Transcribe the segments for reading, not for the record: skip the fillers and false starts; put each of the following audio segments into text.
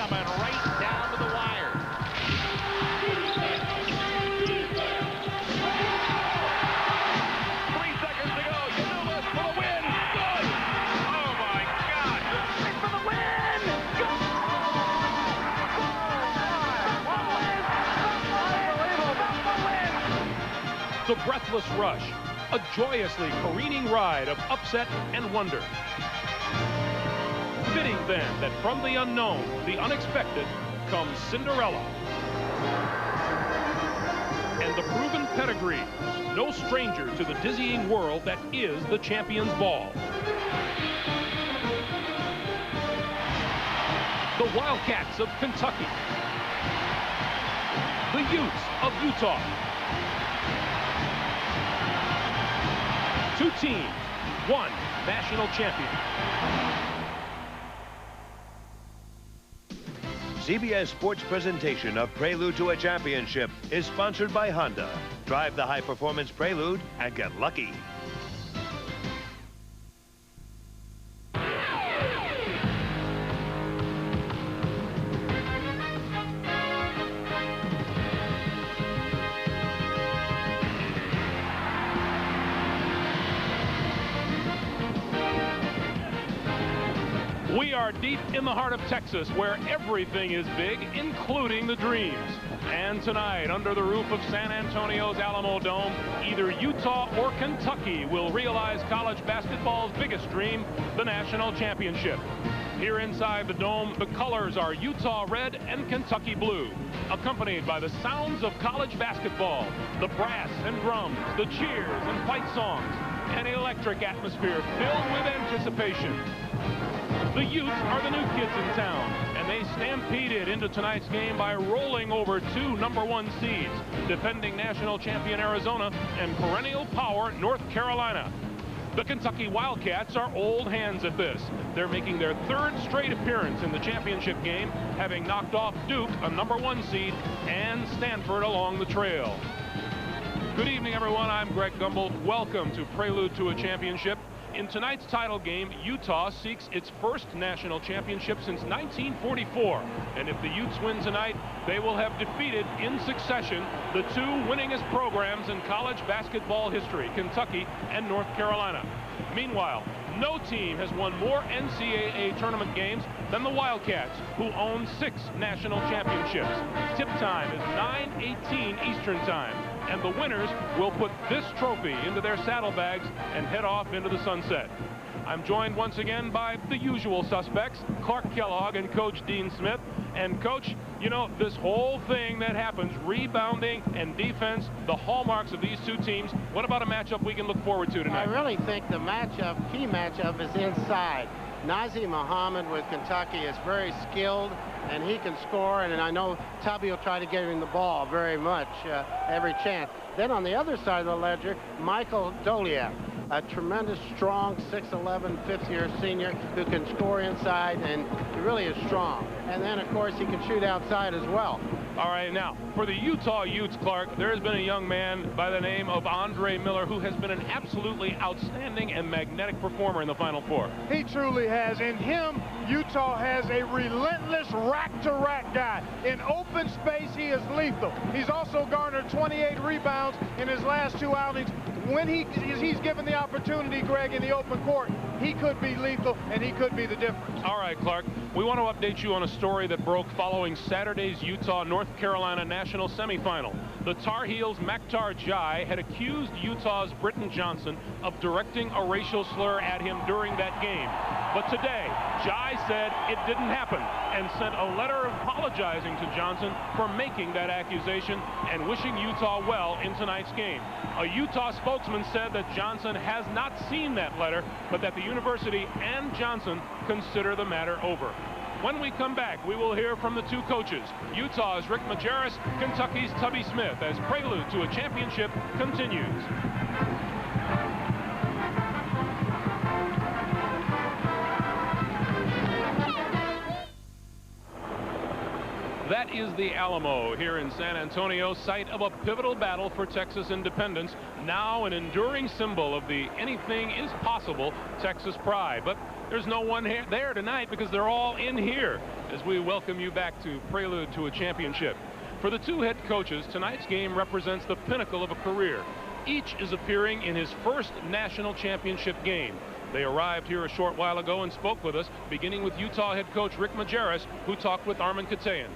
coming right down to the wire. The breathless rush, a joyously careening ride of upset and wonder. Fitting then that from the unknown, the unexpected, comes Cinderella. And the proven pedigree, no stranger to the dizzying world that is the Champions Ball. The Wildcats of Kentucky. The Utes of Utah. Two teams, one national champion. CBS Sports presentation of Prelude to a Championship is sponsored by Honda. Drive the high-performance Prelude and get lucky. We are deep in the heart of Texas, where everything is big, including the dreams. And tonight, under the roof of San Antonio's Alamo Dome, either Utah or Kentucky will realize college basketball's biggest dream, the national championship. Here inside the dome, the colors are Utah red and Kentucky blue, accompanied by the sounds of college basketball, the brass and drums, the cheers and fight songs, an electric atmosphere filled with anticipation. The Utes are the new kids in town, and they stampeded into tonight's game by rolling over two #1 seeds, defending national champion Arizona and perennial power North Carolina. The Kentucky Wildcats are old hands at this. They're making their third straight appearance in the championship game, having knocked off Duke, a #1 seed, and Stanford along the trail. Good evening, everyone. I'm Greg Gumbel. Welcome to Prelude to a Championship. In tonight's title game, Utah seeks its first national championship since 1944. And if the Utes win tonight, they will have defeated in succession the two winningest programs in college basketball history, Kentucky and North Carolina. Meanwhile, no team has won more NCAA tournament games than the Wildcats, who own 6 national championships. Tip time is 9:18 Eastern Time. And the winners will put this trophy into their saddlebags and head off into the sunset. I'm joined once again by the usual suspects, Clark Kellogg and Coach Dean Smith. And Coach, you know, this whole thing that happens, rebounding and defense, the hallmarks of these two teams, what about a matchup we can look forward to tonight? I really think the key matchup is inside. Nazir Muhammad with Kentucky is very skilled, and he can score, and I know Tubby will try to get him the ball very much, every chance. Then on the other side of the ledger, Michael Doliak, a tremendous, strong 6'11", fifth-year senior who can score inside, and he really is strong. And then, of course, he can shoot outside as well. All right, now, for the Utah Utes, Clark, there has been a young man by the name of Andre Miller who has been an absolutely outstanding and magnetic performer in the Final Four. He truly has. In him, Utah has a relentless rack-to-rack guy. In open space, he is lethal. He's also garnered 28 rebounds in his last 2 outings. When he's given the opportunity, Greg, in the open court, he could be lethal, and he could be the difference. All right, Clark, we want to update you on a story that broke following Saturday's Utah-North Carolina national semifinal. The Tar Heels' Maktar Jai had accused Utah's Britton Johnson of directing a racial slur at him during that game. But today, Jai said it didn't happen and sent a letter apologizing to Johnson for making that accusation and wishing Utah well in tonight's game. A Utah spokesman said that Johnson has not seen that letter, but that the university and Johnson consider the matter over. When we come back, we will hear from the two coaches. Utah's Rick Majerus, Kentucky's Tubby Smith, as Prelude to a Championship continues. That is the Alamo here in San Antonio, site of a pivotal battle for Texas independence, now an enduring symbol of the anything is possible Texas pride. But there's no one there tonight because they're all in here. as we welcome you back to Prelude to a Championship. For the two head coaches, tonight's game represents the pinnacle of a career. Each is appearing in his first national championship game. They arrived here a short while ago and spoke with us, beginning with Utah head coach Rick Majerus, who talked with Armin Katayan.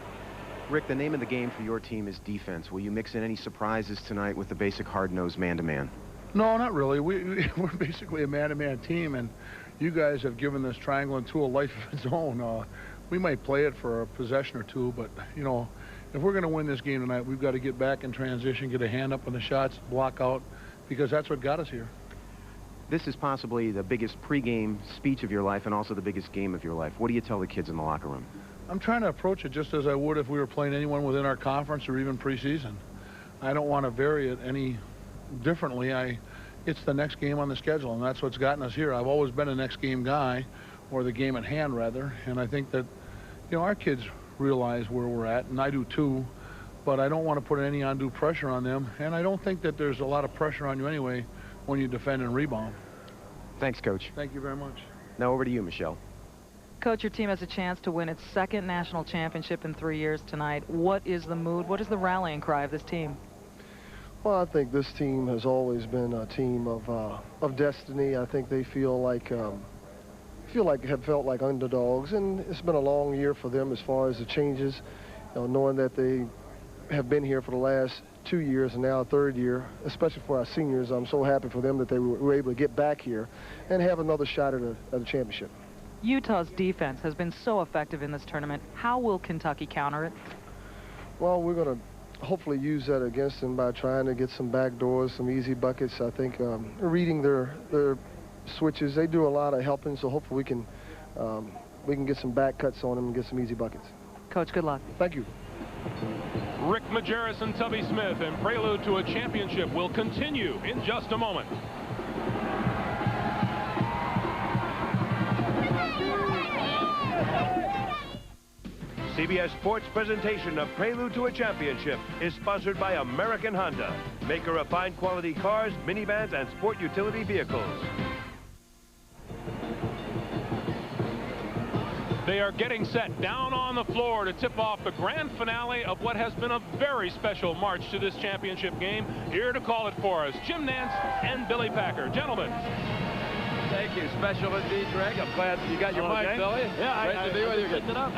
Rick, the name of the game for your team is defense. Will you mix in any surprises tonight with the basic hard-nosed man-to-man? No, not really. We're basically a man-to-man team, and you guys have given this triangle and two a life of its own. We might play it for a possession or two, but, you know, if we're going to win this game tonight, we've got to get back in transition, get a hand up on the shots, block out, because that's what got us here. This is possibly the biggest pregame speech of your life and also the biggest game of your life. What do you tell the kids in the locker room? I'm trying to approach it just as I would if we were playing anyone within our conference or even preseason. I don't want to vary it any differently. It's the next game on the schedule, and that's what's gotten us here. I've always been a next game guy, or the game at hand, rather, and I think that, you know, our kids realize where we're at, and I do too, but I don't want to put any undue pressure on them, and I don't think that there's a lot of pressure on you anyway when you defend and rebound. Thanks, Coach. Thank you very much. Now over to you, Michelle. Coach, your team has a chance to win its second national championship in 3 years tonight. What is the mood? What is the rallying cry of this team? Well, I think this team has always been a team of destiny. I think they feel like have felt like underdogs, and it's been a long year for them as far as the changes. You know, knowing that they have been here for the last 2 years and now a third year, especially for our seniors. I'm so happy for them that they were able to get back here and have another shot at a championship. Utah's defense has been so effective in this tournament. How will Kentucky counter it? Well, we're going to hopefully use that against them by trying to get some back doors, some easy buckets. I think reading their switches, they do a lot of helping, so hopefully we can get some back cuts on them and get some easy buckets. Coach, good luck. Thank you. Rick Majerus and Tubby Smith, and Prelude to a Championship will continue in just a moment. CBS Sports presentation of Prelude to a Championship is sponsored by American Honda, maker of fine quality cars, minivans, and sport utility vehicles. They are getting set down on the floor to tip off the grand finale of what has been a very special march to this championship game. Here to call it for us, Jim Nance and Billy Packer. Gentlemen. Thank you. Special indeed, Greg. I'm glad you got your mic, Billy. Yeah, great to be with you. Good enough.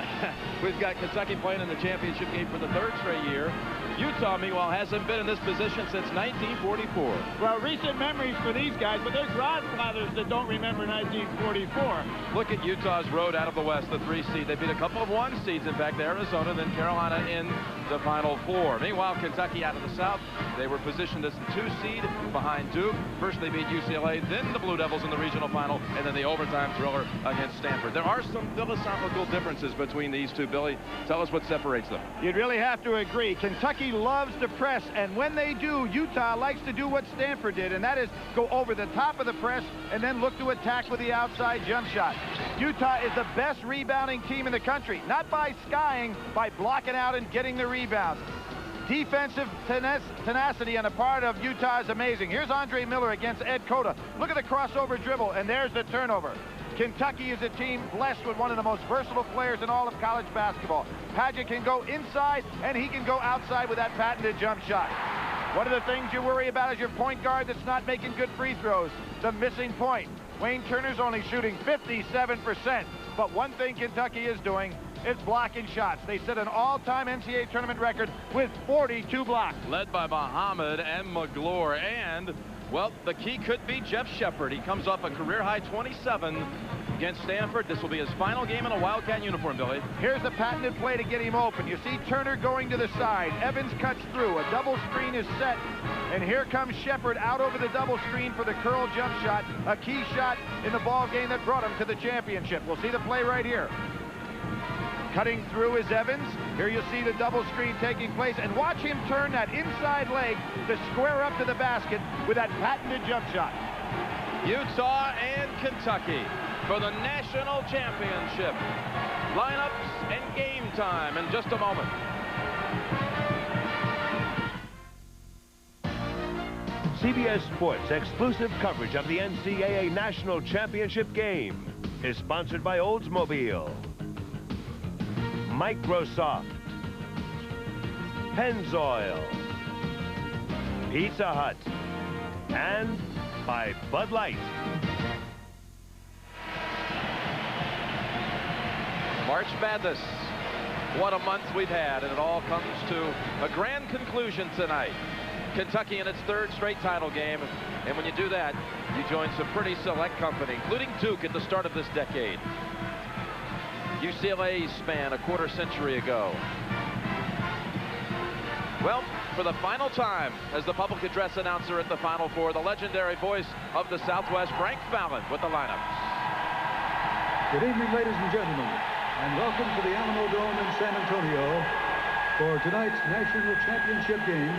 We've got Kentucky playing in the championship game for the third straight year. Utah, meanwhile, hasn't been in this position since 1944. Well, recent memories for these guys, but there's grandfathers that don't remember 1944. Look at Utah's road out of the West, the 3 seed. They beat a couple of 1 seeds, in fact, Arizona, then Carolina in the Final Four. Meanwhile, Kentucky out of the South, they were positioned as the 2 seed behind Duke. First they beat UCLA, then the Blue Devils in the regional final, and then the overtime thriller against Stanford. There are some philosophical differences between these two, Billy. Tell us what separates them. You'd really have to agree. Kentucky loves to press, and when they do, Utah likes to do what Stanford did, and that is go over the top of the press and then look to attack with the outside jump shot. Utah is the best rebounding team in the country, not by skying, by blocking out and getting the rebounds. Defensive tenacity on the part of Utah is amazing. Here's Andre Miller against Ed Cota. Look at the crossover dribble, and there's the turnover. Kentucky is a team blessed with one of the most versatile players in all of college basketball. Padgett can go inside, and he can go outside with that patented jump shot. One of the things you worry about is your point guard that's not making good free throws. The missing point. Wayne Turner's only shooting 57%. But one thing Kentucky is doing is blocking shots. They set an all-time NCAA tournament record with 42 blocks. Led by Muhammad and McGlure, and well, the key could be Jeff Shepard. He comes off a career-high 27 against Stanford. This will be his final game in a Wildcat uniform, Billy. Here's the patented play to get him open. You see Turner going to the side. Evans cuts through. A double screen is set. And here comes Shepard out over the double screen for the curl jump shot. A key shot in the ball game that brought him to the championship. We'll see the play right here. Cutting through is Evans. Here you see the double screen taking place, and watch him turn that inside leg to square up to the basket with that patented jump shot. Utah and Kentucky for the national championship. Lineups and game time in just a moment. CBS Sports exclusive coverage of the NCAA National Championship game is sponsored by Oldsmobile. Microsoft, Pennzoil, Pizza Hut, and by Bud Light. March Madness. What a month we've had, and it all comes to a grand conclusion tonight. Kentucky in its third straight title game, and when you do that, you join some pretty select company, including Duke at the start of this decade. UCLA's span a quarter century ago. Well, for the final time as the public address announcer at the Final Four, the legendary voice of the Southwest, Frank Fallon, with the lineups. Good evening, ladies and gentlemen, and welcome to the Alamo Dome in San Antonio for tonight's national championship game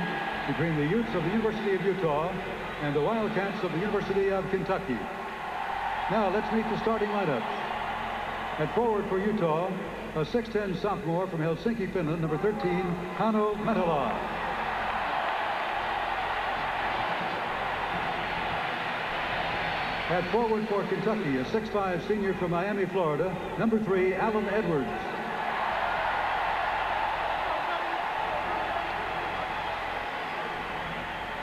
between the Utes of the University of Utah and the Wildcats of the University of Kentucky. Now let's meet the starting lineups. At forward for Utah, a 6'10 sophomore from Helsinki, Finland, number 13, Hanno Metala. At forward for Kentucky, a 6'5 senior from Miami, Florida, number 3, Allen Edwards.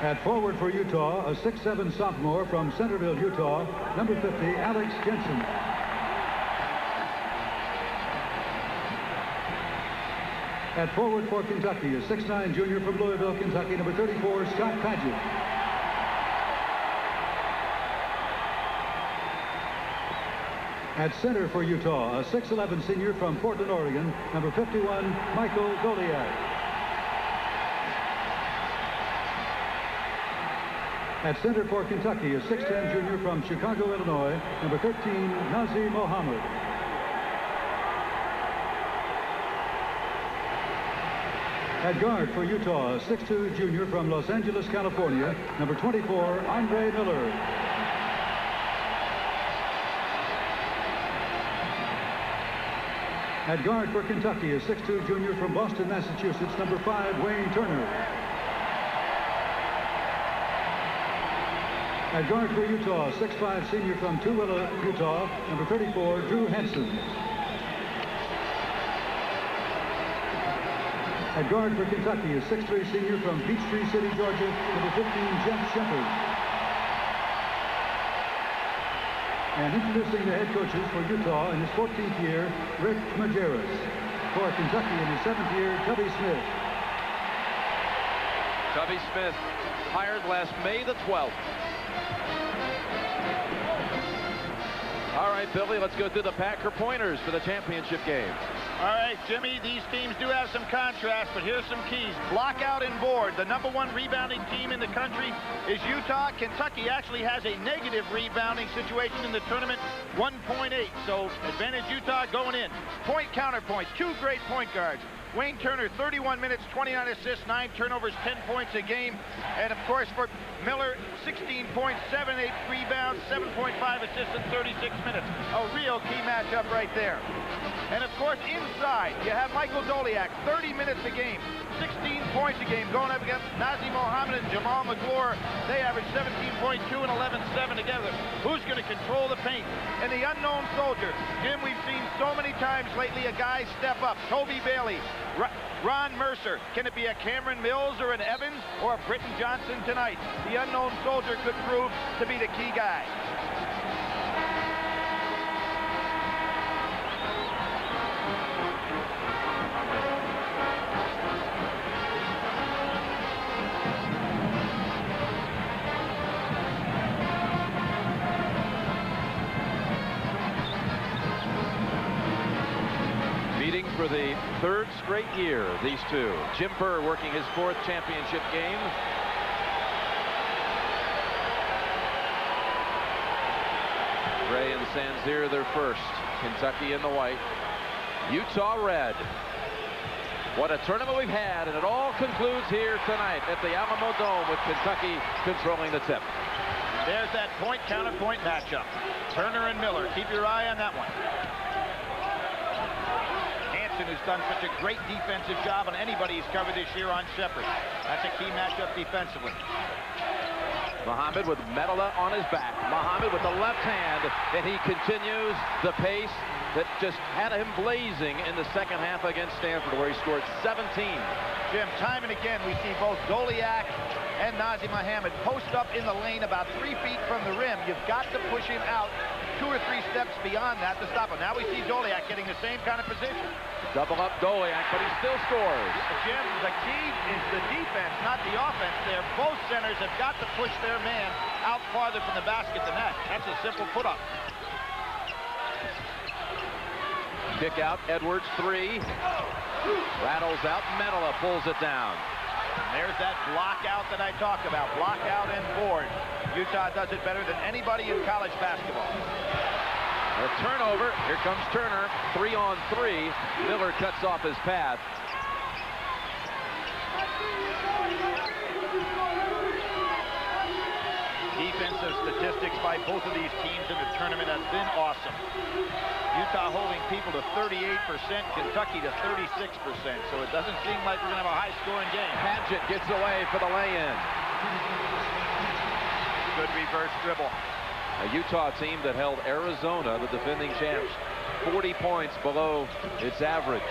At forward for Utah, a 6'7 sophomore from Centerville, Utah, number 50, Alex Jensen. At forward for Kentucky, a 6'9 junior from Louisville, Kentucky, number 34, Scott Padgett. At center for Utah, a 6'11 senior from Portland, Oregon, number 51, Michael Goliak. At center for Kentucky, a 6'10 junior from Chicago, Illinois, number 13, Nazi Mohammed. At guard for Utah, a 6'2 junior from Los Angeles, California, number 24, Andre Miller. At guard for Kentucky, a 6'2 junior from Boston, Massachusetts, number 5, Wayne Turner. At guard for Utah, 6'5 senior from Tooele, Utah, number 34, Drew Henson. At guard for Kentucky, a 6'3 senior from Peachtree City, Georgia, number 15, Jeff Shepard. And introducing the head coaches for Utah in his 14th year, Rick Majerus. For Kentucky in his 7th year, Tubby Smith. Tubby Smith, hired last May the 12th. All right, Billy, let's go through the Packer pointers for the championship game. All right, Jimmy, these teams do have some contrast, but here's some keys. Block out and board. The #1 rebounding team in the country is Utah. Kentucky actually has a negative rebounding situation in the tournament, 1.8. So advantage Utah going in. Point counterpoint, 2 great point guards. Wayne Turner, 31 minutes, 29 assists, 9 turnovers, 10 points a game. And of course for Miller, 16 points, 7-8 rebounds, 7.5 assists in 36 minutes. A real key matchup right there. And of course inside, you have Michael Goliak, 30 minutes a game, 16 points a game, going up against Nazi Mohammed and Jamal McClure. They average 17.2 and 11.7 together. Who's going to control the paint? And the unknown soldier. Jim, we've seen so many times lately a guy step up. Toby Bailey, Ron Mercer. Can it be a Cameron Mills or an Evans or a Britton Johnson tonight? The unknown soldier could prove to be the key guy. For the 3rd straight year, these two. Jim Burr working his 4th championship game. Ray and Sanzier their 1st. Kentucky in the white. Utah red. What a tournament we've had, and it all concludes here tonight at the Alamo Dome with Kentucky controlling the tip. There's that point counterpoint matchup. Turner and Miller. Keep your eye on that one. Who's done such a great defensive job on anybody he's covered this year on Shepard. That's a key matchup defensively. Mohammed with Metala on his back. Mohammed with the left hand, and he continues the pace that just had him blazing in the second half against Stanford, where he scored 17. Jim, time and again, we see both Doliak and Nazim Mohammed post up in the lane about 3 feet from the rim. You've got to push him out 2 or 3 steps beyond that to stop him. Now we see Doliak getting the same kind of position. Double up Doliak, but he still scores. Jim, the key is the defense, not the offense there. Both centers have got to push their man out farther from the basket than that. That's a simple put-up. Kick out, Edwards, 3. Rattles out, Menola pulls it down. And there's that block out that I talk about. Block out and board. Utah does it better than anybody in college basketball. A turnover. Here comes Turner. 3-on-3. Miller cuts off his path. Defensive statistics by both of these teams in the tournament have been awesome. Utah holding people to 38%, Kentucky to 36%. So it doesn't seem like we're going to have a high-scoring game. Padgett gets away for the lay-in. Good reverse dribble. A Utah team that held Arizona, the defending champs, 40 points below its average.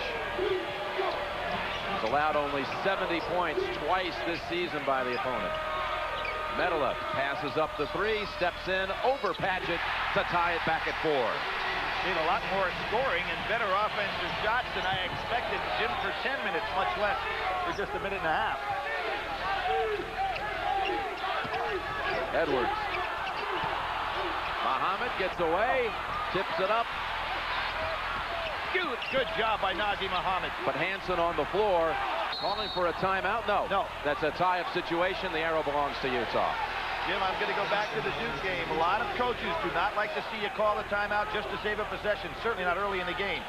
It's allowed only 70 points twice this season by the opponent. Menola passes up the 3, steps in over Padgett to tie it back at 4. Seen a lot more scoring and better offensive shots than I expected, Jim, for 10 minutes, much less for just a minute and a half. Edwards. Mohammed gets away, tips it up. Good job by Nazim Mohammed. But Hansen on the floor, calling for a timeout. No. That's a tie-up situation. The arrow belongs to Utah. Jim, I'm going to go back to the Duke game. A lot of coaches do not like to see you call a timeout just to save a possession, certainly not early in the game.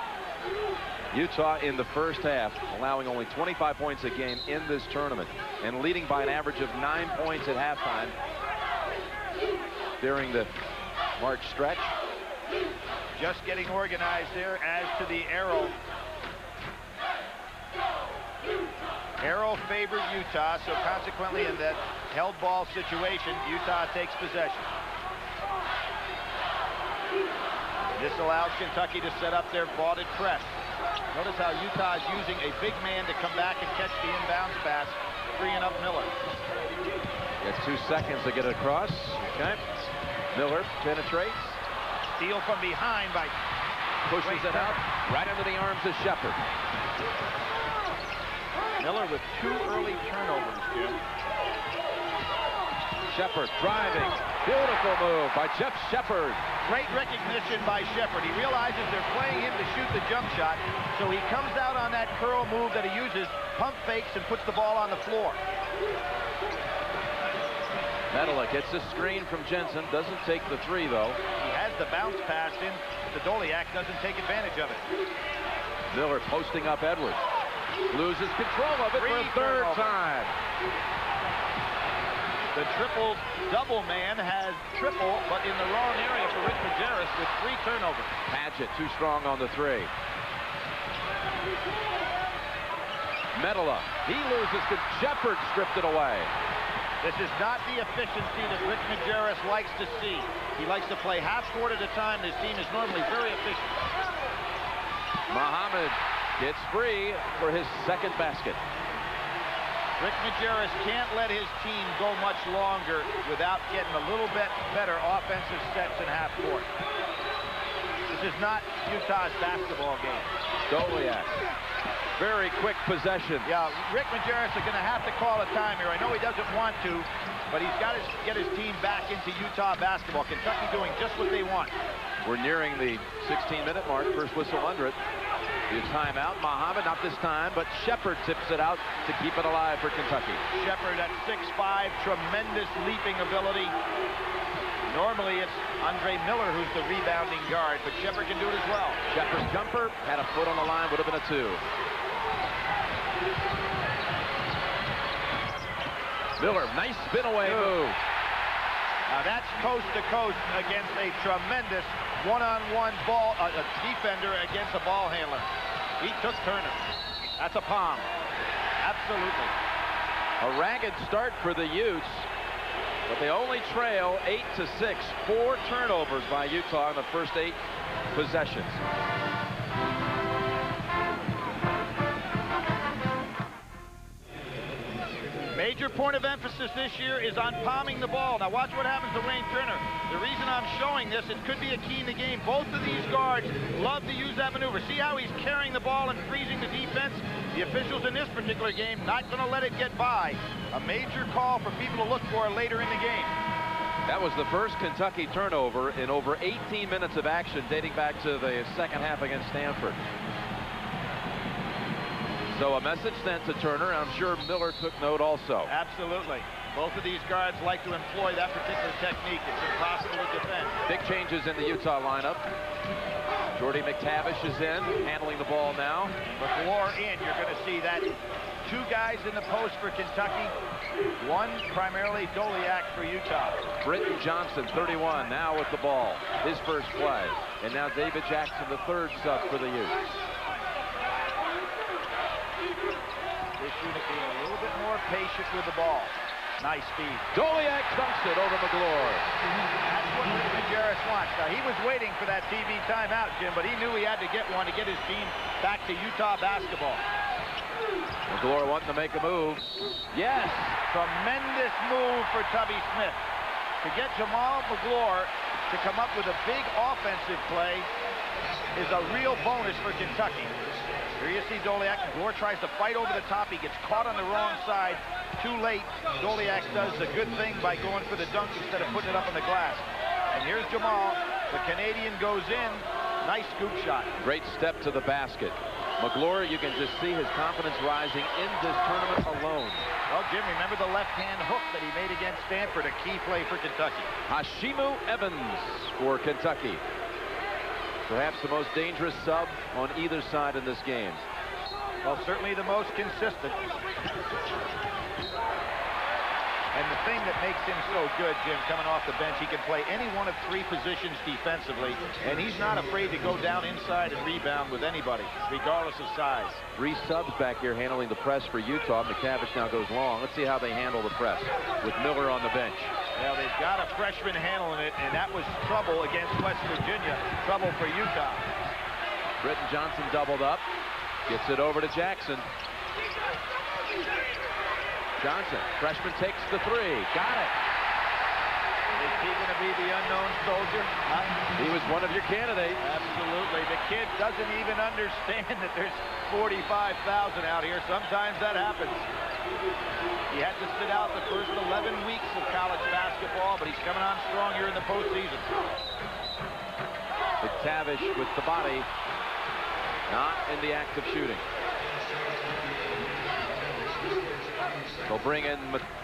Utah in the first half, allowing only 25 points a game in this tournament and leading by an average of 9 points at halftime during the March stretch. Just getting organized there as to the arrow. Arrow favored Utah, so consequently in that held ball situation, Utah takes possession. This allows Kentucky to set up their vaulted press. Notice how Utah is using a big man to come back and catch the inbounds pass, freeing up Miller. Gets 2 seconds to get it across. Okay. Miller penetrates. Steal from behind by pushes it out right into the arms of Shepard. Miller with 2 early turnovers, Jim. Shepard driving. Beautiful move by Jeff Shepard. Great recognition by Shepard. He realizes they're playing him to shoot the jump shot, so he comes out on that curl move that he uses, pump fakes, and puts the ball on the floor. Menola gets a screen from Jensen. Doesn't take the 3, though. He has the bounce pass in, but the Doliak doesn't take advantage of it. Miller posting up Edwards. Loses control of it for a 3rd time. The triple-double man has triple, but in the wrong area for Rick Majerus with 3 turnovers. Padgett too strong on the 3. Menola. He loses to Shepard, stripped it away. This is not the efficiency that Rick Majerus likes to see. He likes to play half court at a time. This team is normally very efficient. Mohammed gets free for his 2nd basket. Rick Majerus can't let his team go much longer without getting a little bit better offensive sets in half court. This is not Utah's basketball game. Doliak. Very quick possession. Yeah, Rick Majerus is going to have to call a time here. I know he doesn't want to, but he's got to get his team back into Utah basketball. Kentucky doing just what they want. We're nearing the 16-minute mark. First whistle under it. The timeout. Mohammed, not this time, but Shepard tips it out to keep it alive for Kentucky. Shepard at 6'5", tremendous leaping ability. Normally it's Andre Miller who's the rebounding guard, but Shepard can do it as well. Shepard's jumper had a foot on the line, would have been a 2. Miller, nice spin away move. Now that's coast to coast against a tremendous one-on-one ball defender against a ball handler. He took Turner. That's a palm. Absolutely. A ragged start for the Utes, but they only trail 8-6. 4 turnovers by Utah in the first 8 possessions. major point of emphasis this year is on palming the ball. Now watch what happens to Wayne Turner. The reason I'm showing this, it could be a key in the game. Both of these guards love to use that maneuver. See how he's carrying the ball and freezing the defense? The officials in this particular game not going to let it get by. A major call for people to look for later in the game. That was the first Kentucky turnover in over 18 minutes of action dating back to the second half against Stanford. So a message sent to Turner. I'm sure Miller took note also. Absolutely. Both of these guards like to employ that particular technique. It's impossible to defend. Big changes in the Utah lineup. Jordy McTavish is in, handling the ball now. McClure in. You're going to see that. Two guys in the post for Kentucky. One primarily Doliak for Utah. Britton Johnson, 31, now with the ball. His first play. And now David Jackson, the third sub for the Utes. This unit being a little bit more patient with the ball. Nice speed. Doliak dunks it over McClure. That's what Majerus wants. Now, he was waiting for that TV timeout, Jim, but he knew he had to get one to get his team back to Utah basketball. McClure wanting to make a move. Yes. Tremendous move for Tubby Smith. To get Jamal McClure to come up with a big offensive play is a real bonus for Kentucky. Here you see Doliak. McClure tries to fight over the top. He gets caught on the wrong side. Too late. Doliak does the good thing by going for the dunk instead of putting it up on the glass. And here's Jamal. The Canadian goes in. Nice scoop shot. Great step to the basket. McClure, you can just see his confidence rising in this tournament alone. Well, Jim, remember the left-hand hook that he made against Stanford, a key play for Kentucky. Hashimu Evans for Kentucky. Perhaps the most dangerous sub on either side in this game. Well, certainly the most consistent. And the thing that makes him so good, Jim, coming off the bench, he can play any one of three positions defensively, and he's not afraid to go down inside and rebound with anybody, regardless of size. Three subs back here handling the press for Utah. McTavish now goes long. Let's see how they handle the press with Miller on the bench. Well, they've got a freshman handling it, and that was trouble against West Virginia, trouble for Utah. Britton Johnson doubled up, gets it over to Jackson. Johnson, freshman, takes the three. Got it. Is he going to be the unknown soldier? He was one of your candidates. Absolutely. The kid doesn't even understand that there's 45,000 out here. Sometimes that happens. He had to sit out the first 11 weeks of college basketball, but he's coming on strong here in the postseason. McTavish with the body, not in the act of shooting. They'll bring in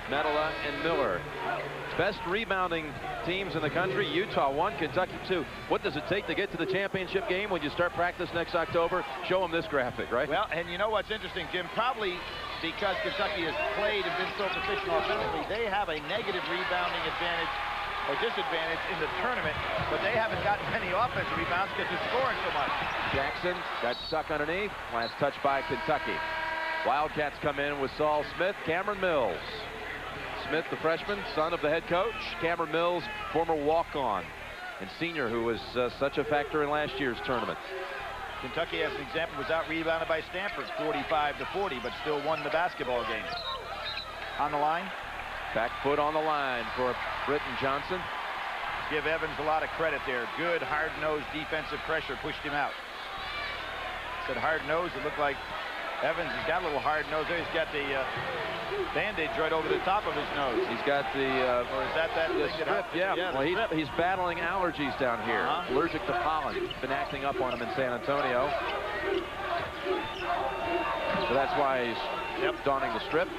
Metala and Miller. Best rebounding teams in the country. Utah 1, Kentucky 2. What does it take to get to the championship game when you start practice next October? Show them this graphic, right? Well, and you know what's interesting, Jim? Probably because Kentucky has played and been so proficient offensively, they have a negative rebounding advantage or disadvantage in the tournament, but they haven't gotten many offensive rebounds because they're scoring so much. Jackson got stuck underneath. Last touch by Kentucky. Wildcats come in with Saul Smith, Cameron Mills. Smith, the freshman, son of the head coach. Cameron Mills, former walk-on and senior who was such a factor in last year's tournament. Kentucky, as an example, was out-rebounded by Stanford 45-40, but still won the basketball game. On the line. Back foot on the line for Britton Johnson. Give Evans a lot of credit there. Good, hard-nosed defensive pressure pushed him out. Said hard-nosed, it looked like Evans has got a little hard nose there. He's got the bandage right over the top of his nose. He's got the or is that the strip? Yeah. Well, he's battling allergies down here. Allergic to pollen. It's been acting up on him in San Antonio. So that's why he's donning the strip.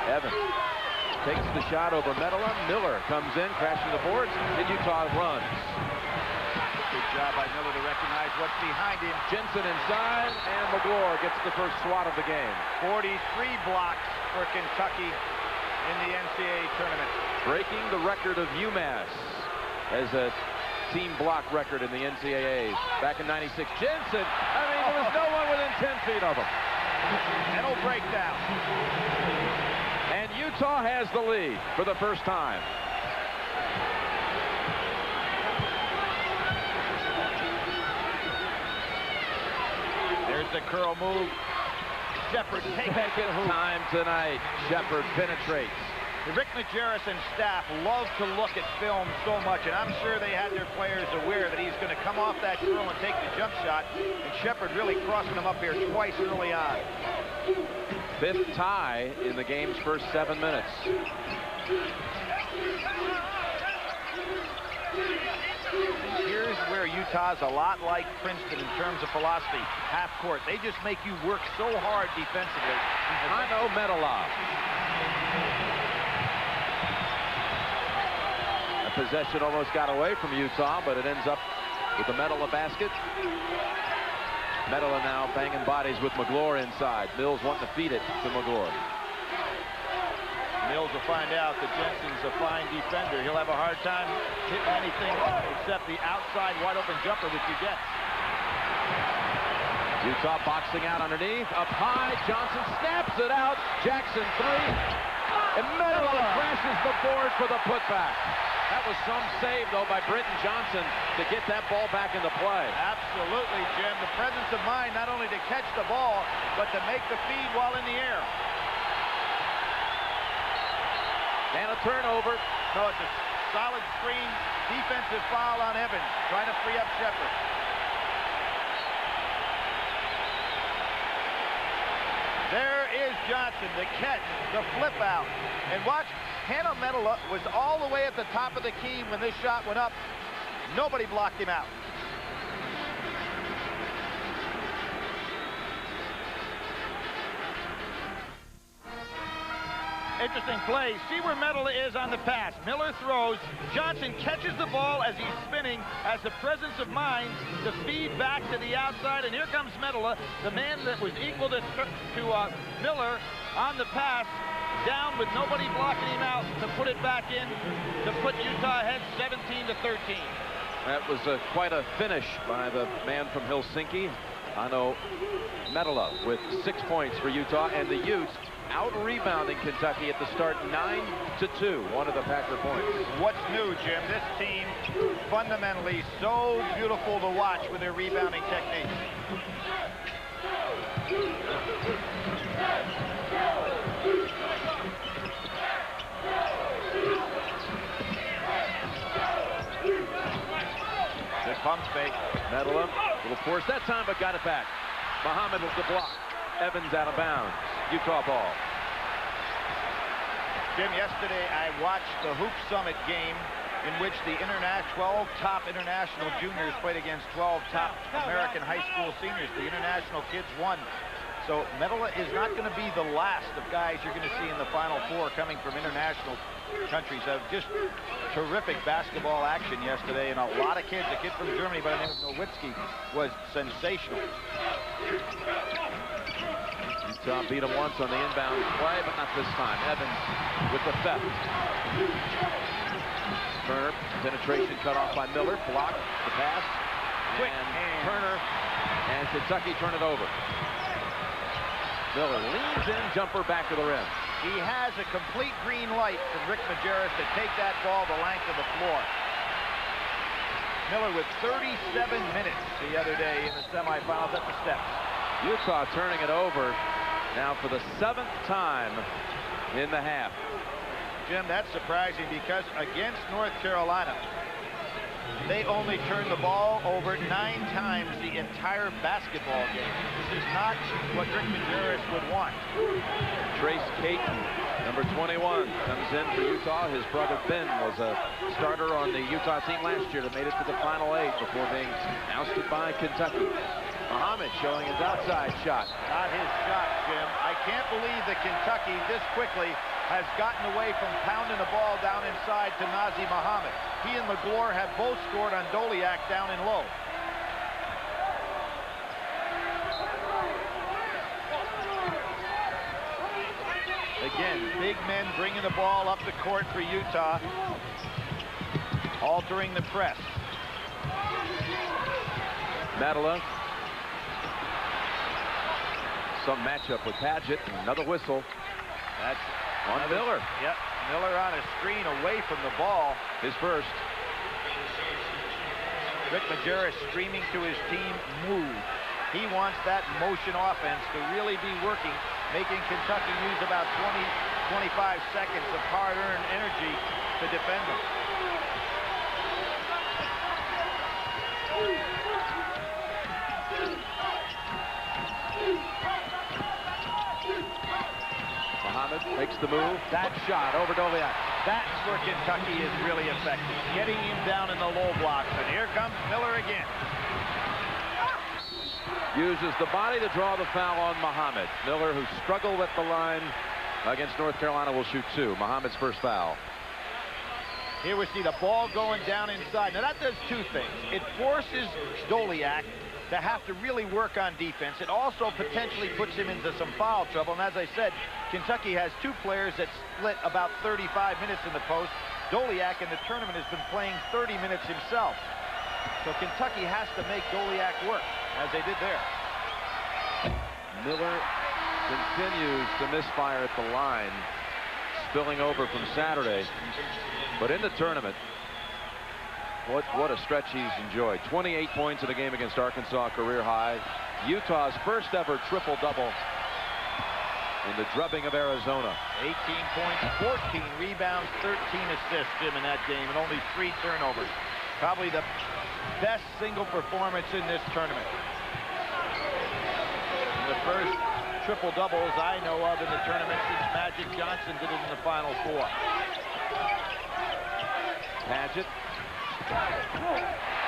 Evans takes the shot over Metala. Miller comes in, crashing the boards, and Utah runs. Good job by Miller to recognize what's behind him. Jensen inside, and McClure gets the first swat of the game. 43 blocks for Kentucky in the NCAA tournament. Breaking the record of UMass as a team block record in the NCAAs. Back in '96, Jensen, I mean, there was no one within 10 feet of him. Mental breakdown. And Utah has the lead for the first time. There's There's a curl move. Shepard takes Second time tonight. Shepard penetrates. Rick Majerus and staff love to look at film so much, and I'm sure they had their players aware that he's going to come off that curl and take the jump shot, and Shepard really crossing him up here twice early on. Fifth tie in the game's first 7 minutes. Here's where Utah's a lot like Princeton in terms of philosophy. Half court. They just make you work so hard defensively. Hano Medela. A possession almost got away from Utah, but it ends up with the Medela basket. Medela now banging bodies with McGlure inside. Mills wanting to feed it to McGlure. Mills will find out that Jensen's a fine defender. He'll have a hard time hitting anything except the outside wide open jumper, which he gets. Utah boxing out underneath. Up high. Johnson snaps it out. Jackson 3. And Medela crashes the board for the putback. That was some save, though, by Britton Johnson to get that ball back into play. Absolutely, Jim. The presence of mind not only to catch the ball, but to make the feed while in the air. And a turnover. No, it's a solid screen. Defensive foul on Evans, trying to free up Shepard. There is Johnson, the catch, the flip out. And watch, Hano Medela was all the way at the top of the key when this shot went up. Nobody blocked him out. Interesting play. See where Medela is on the pass. Miller throws. Johnson catches the ball as he's spinning, has the presence of mind to feed back to the outside. And here comes Medela, the man that was equal to Miller on the pass, down with nobody blocking him out to put it back in to put Utah ahead 17-13. That was quite a finish by the man from Helsinki. Hano Medela with 6 points for Utah, and the Utes out-rebounding Kentucky at the start 9-2, one of the Packer points. What's new, Jim? This team fundamentally so beautiful to watch with their rebounding technique. Good pump fake. Medela, little force that time, but got it back. Muhammad with the block. Evans out of bounds. Utah ball. Jim, yesterday I watched the Hoop Summit game in which the 12 top international juniors played against 12 top American high school seniors. The international kids won. So Medela is not going to be the last of guys you're going to see in the Final Four coming from international countries. Just terrific basketball action yesterday, and a lot of kids. A kid from Germany by the name of Nowitzki was sensational. Utah beat him once on the inbound play, but not this time. Evans with the theft. Turner, penetration cut off by Miller. Blocked the pass. Quick and Turner and Kentucky turn it over. Miller leans in, jumper back to the rim. He has a complete green light from Rick Majerus to take that ball the length of the floor. Miller with 37 minutes the other day in the semifinals at the steps. Utah turning it over now for the 7th time in the half. Jim, that's surprising because against North Carolina, they only turned the ball over 9 times the entire basketball game. This is not what Rick Majerus would want. Trace Caton, number 21, comes in for Utah. His brother Ben was a starter on the Utah team last year that made it to the Final 8 before being ousted by Kentucky. Muhammad showing his outside shot. Not his shot, Jim. I can't believe that Kentucky this quickly has gotten away from pounding the ball down inside to Nazi Muhammad. He and McGlure have both scored on Doliak down and low. Again, big men bringing the ball up the court for Utah, altering the press. Medela. Some matchup with Padgett. Another whistle. That's on Miller. Yep, Miller on a screen away from the ball. His first. Rick Majerus screaming to his team, move. He wants that motion offense to really be working, making Kentucky use about 20-25 seconds of hard-earned energy to defend them. Muhammad makes the move. That shot over Doliak. That's where Kentucky is really effective, getting him down in the low blocks. And here comes Miller again. Uses the body to draw the foul on Muhammad. Miller, who struggled at the line against North Carolina, will shoot 2. Muhammad's first foul. Here we see the ball going down inside. Now that does 2 things. It forces Doliak to have to really work on defense. It also potentially puts him into some foul trouble. And as I said, Kentucky has 2 players that split about 35 minutes in the post. Doliak in the tournament has been playing 30 minutes himself. So Kentucky has to make Doliak work, as they did there. Miller continues to misfire at the line, spilling over from Saturday. But in the tournament, what a stretch he's enjoyed. 28 points in a game against Arkansas, career high. Utah's first ever triple-double in the drubbing of Arizona. 18 points, 14 rebounds, 13 assists, Jim, in that game, and only 3 turnovers. Probably the best single performance in this tournament. The first triple-doubles I know of in the tournament since Magic Johnson did it in the Final Four. Paget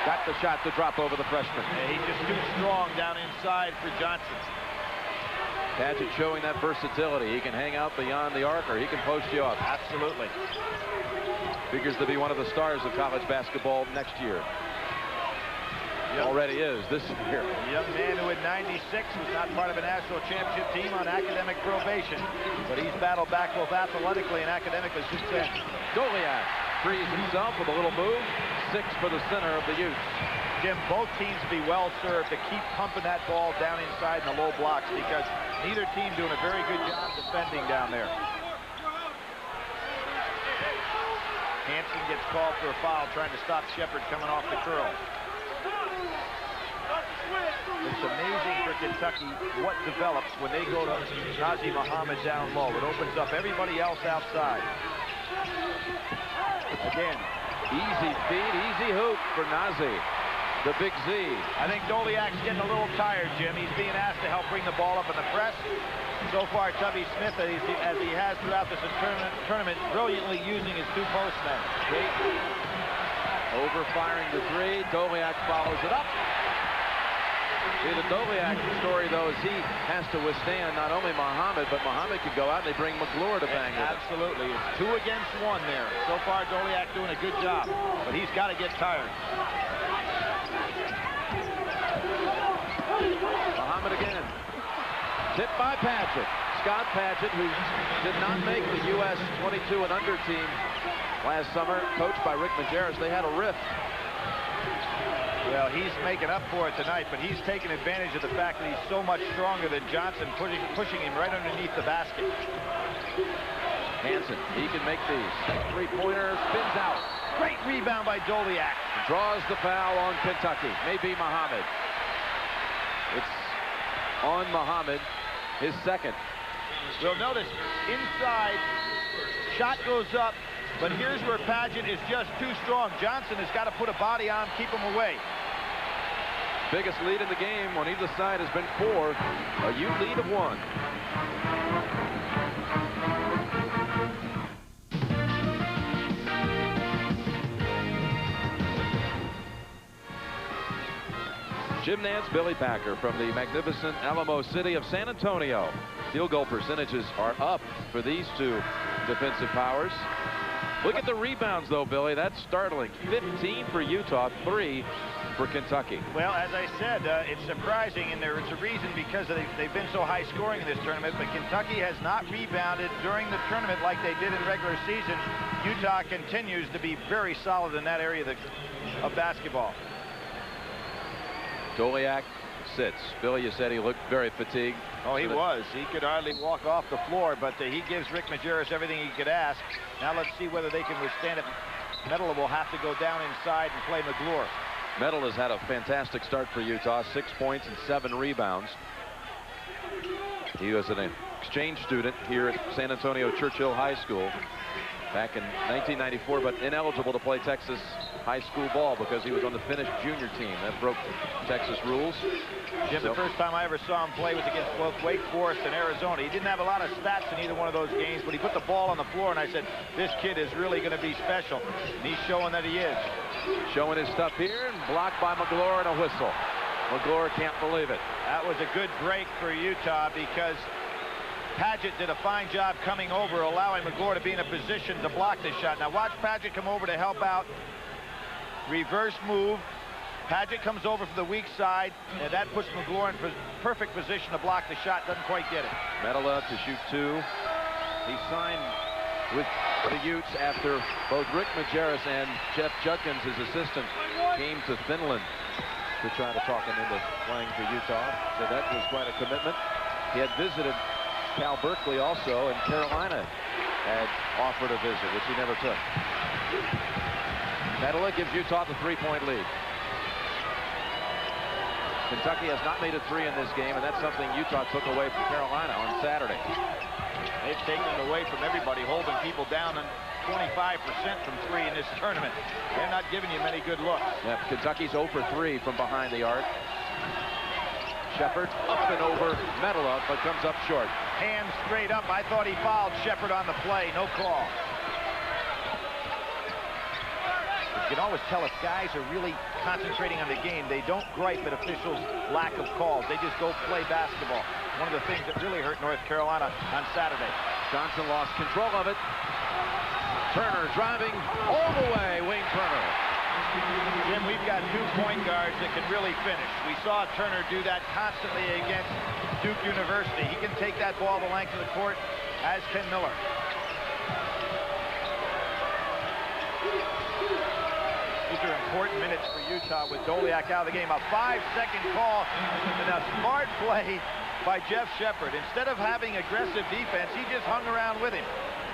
got the shot to drop over the freshman. Yeah, he's just too strong down inside for Johnson. Paget showing that versatility. He can hang out beyond the arc, or he can post you up. Absolutely. Figures to be one of the stars of college basketball next year. Already is this year. A young man who in '96 was not part of a national championship team on academic probation, but he's battled back both athletically and academically since then. Doliak frees himself with a little move. 6 for the center of the Utes. Jim, both teams be well served to keep pumping that ball down inside in the low blocks, because neither team doing a very good job defending down there. Hansen gets called for a foul trying to stop Shepard coming off the curl. It's amazing for Kentucky what develops when they go to Nazi Muhammad down low. It opens up everybody else outside. Again, easy feed, easy hoop for Nazi, the big Z. I think Doliak's getting a little tired, Jim. He's being asked to help bring the ball up in the press. So far, Tubby Smith, as he has throughout this tournament, brilliantly using his 2 postmen. Overfiring the 3. Doliak follows it up. See, the Doliak story, though, is he has to withstand not only Muhammad, but Muhammad could go out and they bring McClure to bang with it. Absolutely. It's 2 against 1 there. So far, Doliak doing a good job, but he's got to get tired. Muhammad again. Tipped by Paget. Scott Paget, who did not make the U.S. 22 and under team last summer, coached by Rick Majerus. They had a rift. Well, he's making up for it tonight, but he's taking advantage of the fact that he's so much stronger than Johnson, pushing him right underneath the basket. Hansen, he can make these. 3-pointer, spins out. Great rebound by Doliak. Draws the foul on Kentucky. Maybe Muhammad. It's on Muhammad, his second. Well, notice, inside, shot goes up, but here's where Paget is just too strong. Johnson has got to put a body on, keep him away. Biggest lead in the game on either side has been 4. A Ute lead of 1. Jim Nance, Billy Packer from the magnificent Alamo City of San Antonio. Field goal percentages are up for these 2 defensive powers. Look at the rebounds, though, Billy. That's startling. 15 for Utah, 3 for Kentucky. Well, as I said, it's surprising, and there's a reason, because they've been so high scoring in this tournament, but Kentucky has not rebounded during the tournament like they did in regular season. Utah continues to be very solid in that area of basketball. Doliak sits. Billy, you said he looked very fatigued. Oh, he was. He could hardly walk off the floor, but he gives Rick Majerus everything he could ask. Now let's see whether they can withstand it. Medela will have to go down inside and play McClure. Medal has had a fantastic start for Utah, 6 points and 7 rebounds. He was an exchange student here at San Antonio Churchill High School back in 1994, but ineligible to play Texas high school ball because he was on the Finnish junior team. That broke Texas rules. Jim, the first time I ever saw him play was against both Wake Forest and Arizona. He didn't have a lot of stats in either one of those games, but he put the ball on the floor, and I said, this kid is really going to be special. And he's showing that he is. Showing his stuff here, and blocked by McGlure and a whistle. McGlure can't believe it. That was a good break for Utah because Padgett did a fine job coming over, allowing McGlure to be in a position to block this shot. Now watch Padgett come over to help out. Reverse move. Padgett comes over from the weak side, and that puts McGlure in perfect position to block the shot. Doesn't quite get it. Medela to shoot 2. He signed with the Utes after both Rick Majerus and Jeff Judkins, his assistant, came to Finland to try to talk him into playing for Utah. So that was quite a commitment. He had visited Cal Berkeley also, and Carolina had offered a visit, which he never took. Medela gives Utah the 3-point lead. Kentucky has not made a 3 in this game, and that's something Utah took away from Carolina on Saturday. They've taken it away from everybody, holding people down and 25% from 3 in this tournament. They're not giving you many good looks. Yeah, Kentucky's 0 for 3 from behind the arc. Shepard up and over Medela, but comes up short. Hands straight up. I thought he fouled Shepard on the play. No call. You can always tell if guys are really concentrating on the game. They don't gripe at officials' lack of calls. They just go play basketball. One of the things that really hurt North Carolina on Saturday. Johnson lost control of it. Turner driving all the way. Wayne Turner. Jim, we've got 2 point guards that can really finish. We saw Turner do that constantly against Duke University. He can take that ball the length of the court, as can Miller. These are important minutes for Utah with Doliak out of the game. A 5-second call and a smart play by Jeff Shepard. Instead of having aggressive defense, he just hung around with him.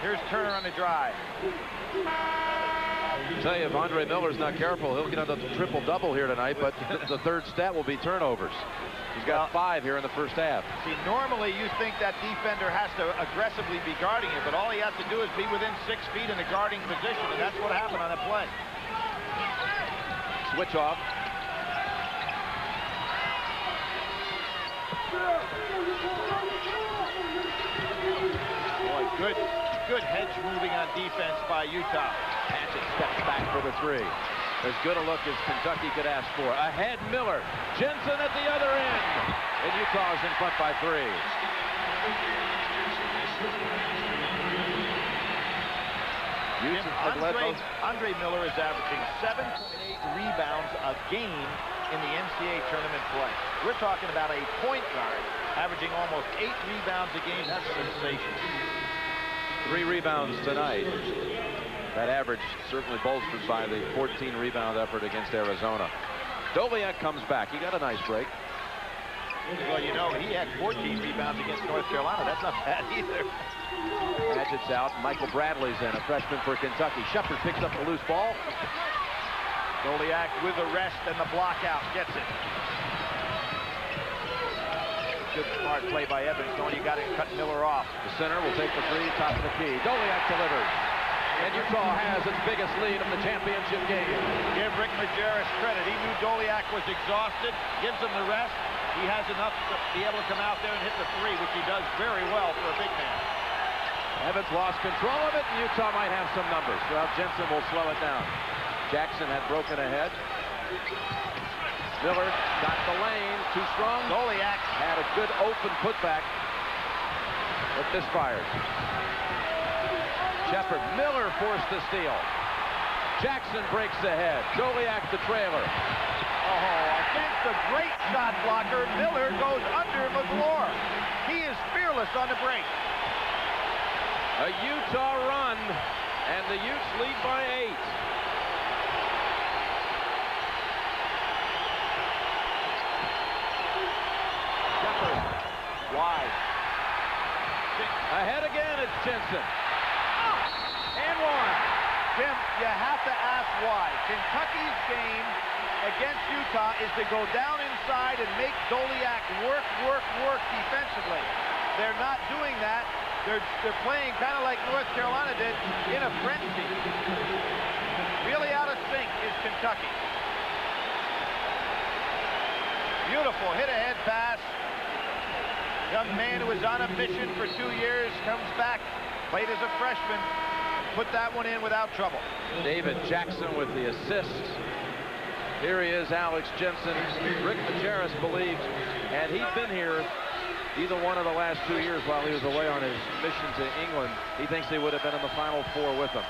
Here's Turner on the drive. I'll tell you, if Andre Miller's not careful, he'll get on the triple-double here tonight, but the third stat will be turnovers. He's got 5 here in the first half. See, normally you think that defender has to aggressively be guarding it, but all he has to do is be within 6 feet in a guarding position, and that's what happened on that play. Switch off. Boy, good hedge moving on defense by Utah. Padgett steps back for the 3. As good a look as Kentucky could ask for. Ahead, Miller. Jensen at the other end. And Utah is in front by 3. Andre Miller is averaging 7.8 rebounds a game in the NCAA tournament play. We're talking about a point guard averaging almost 8 rebounds a game. That's sensational. 3 rebounds tonight. That average certainly bolstered by the 14 rebound effort against Arizona. Doliak comes back. He got a nice break. Well, you know, he had 14 rebounds against North Carolina. That's not bad either. Padgett's out. Michael Bradley's in, a freshman for Kentucky. Shepard picks up the loose ball. Doliak with the rest and the block out. Gets it. Good smart play by Evans, knowing you got to cut Miller off. The center will take the 3, top of the key. Doliak delivers. And Utah has its biggest lead of the championship game. Give Rick Majerus credit. He knew Doliak was exhausted. Gives him the rest. He has enough to be able to come out there and hit the 3, which he does very well for a big man. Evans lost control of it, and Utah might have some numbers. Well, Jensen will slow it down. Jackson had broken ahead. Miller got the lane, too strong. Doliak had a good open putback, but misfired. Shepard, Miller forced the steal. Jackson breaks ahead. Doliak the trailer. Oh, against the great shot blocker, Miller goes under McGlure. He is fearless on the break. A Utah run, and the Utes lead by 8. Shepard, wide. Ahead again, it's Jensen. And 1. Tim, you have to ask why. Kentucky's game against Utah is to go down inside and make Doliak work defensively. They're not doing that. They're playing kind of like North Carolina did in a frenzy. Really out of sync is Kentucky. Beautiful hit-ahead pass. Young man who was on a mission for 2 years comes back, played as a freshman, put that one in without trouble. David Jackson with the assist. Here he is, Alex Jensen. Rick Majerus believes, and he'd been here either one of the last 2 years while he was away on his mission to England. He thinks he would have been in the Final Four with them.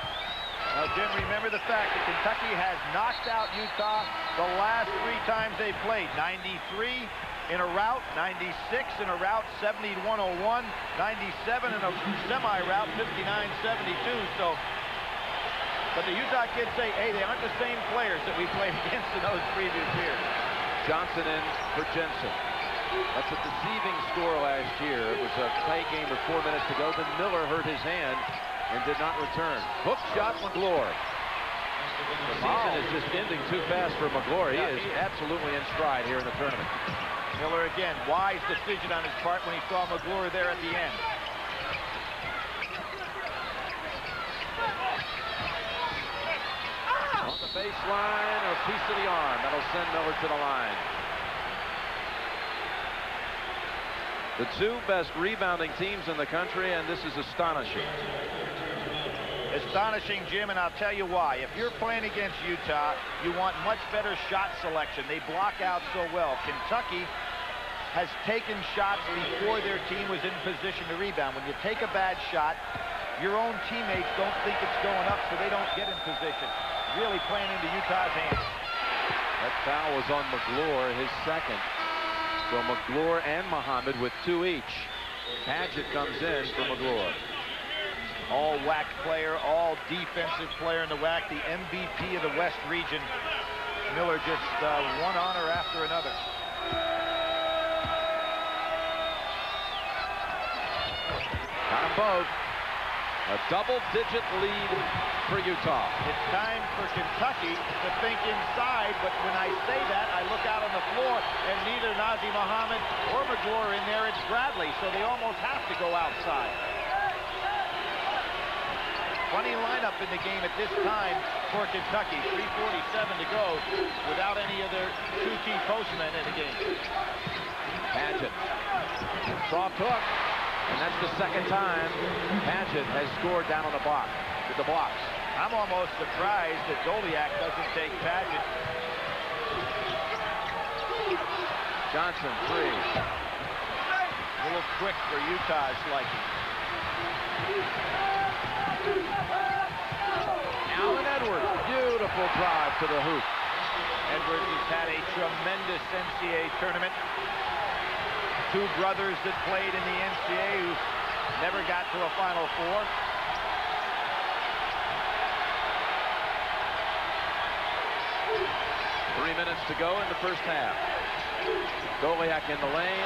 Now, Jim, remember the fact that Kentucky has knocked out Utah the last 3 times they played. 93 in a rout, 96 in a rout, 71-01, 97 in a semi-rout, 59-72. So, but the Utah kids say, hey, they aren't the same players that we played against in those previous years. Johnson in for Jensen. That's a deceiving score last year. It was a tight game with 4 minutes to go. Then Miller hurt his hand and did not return. Hook shot, McGlure. The season is just ending too fast for McGlure. He is absolutely in stride here in the tournament. Miller again, wise decision on his part when he saw McGlure there at the end. On the baseline, a piece of the arm. That'll send Miller to the line. The 2 best rebounding teams in the country, and this is astonishing. Astonishing, Jim, and I'll tell you why. If you're playing against Utah, you want much better shot selection. They block out so well. Kentucky has taken shots before their team was in position to rebound. When you take a bad shot, your own teammates don't think it's going up, so they don't get in position. Really playing into Utah's hands. That foul was on McGlure, his second. So McGlure and Muhammad with 2 each. Padgett comes in for McGlure. All WAC player, all defensive player in the WAC, the MVP of the West region. Miller just one honor after another. Got them both. A double-digit lead for Utah. It's time for Kentucky to think inside, but when I say that, I look out on the floor, and neither Nazr Mohammed or McGlure in there. It's Bradley, so they almost have to go outside. Funny lineup in the game at this time for Kentucky. 3:47 to go without any of their 2 key postmen in the game. Padgett. Soft hook. And that's the second time Padgett has scored down on the block, with the blocks. I'm almost surprised that Doliak doesn't take Padgett. Johnson, 3. A little quick for Utah's liking. Allen Edwards, beautiful drive to the hoop. Edwards has had a tremendous NCAA tournament. 2 brothers that played in the NCAA who never got to a Final Four. Three minutes to go in the first half. Doliak in the lane,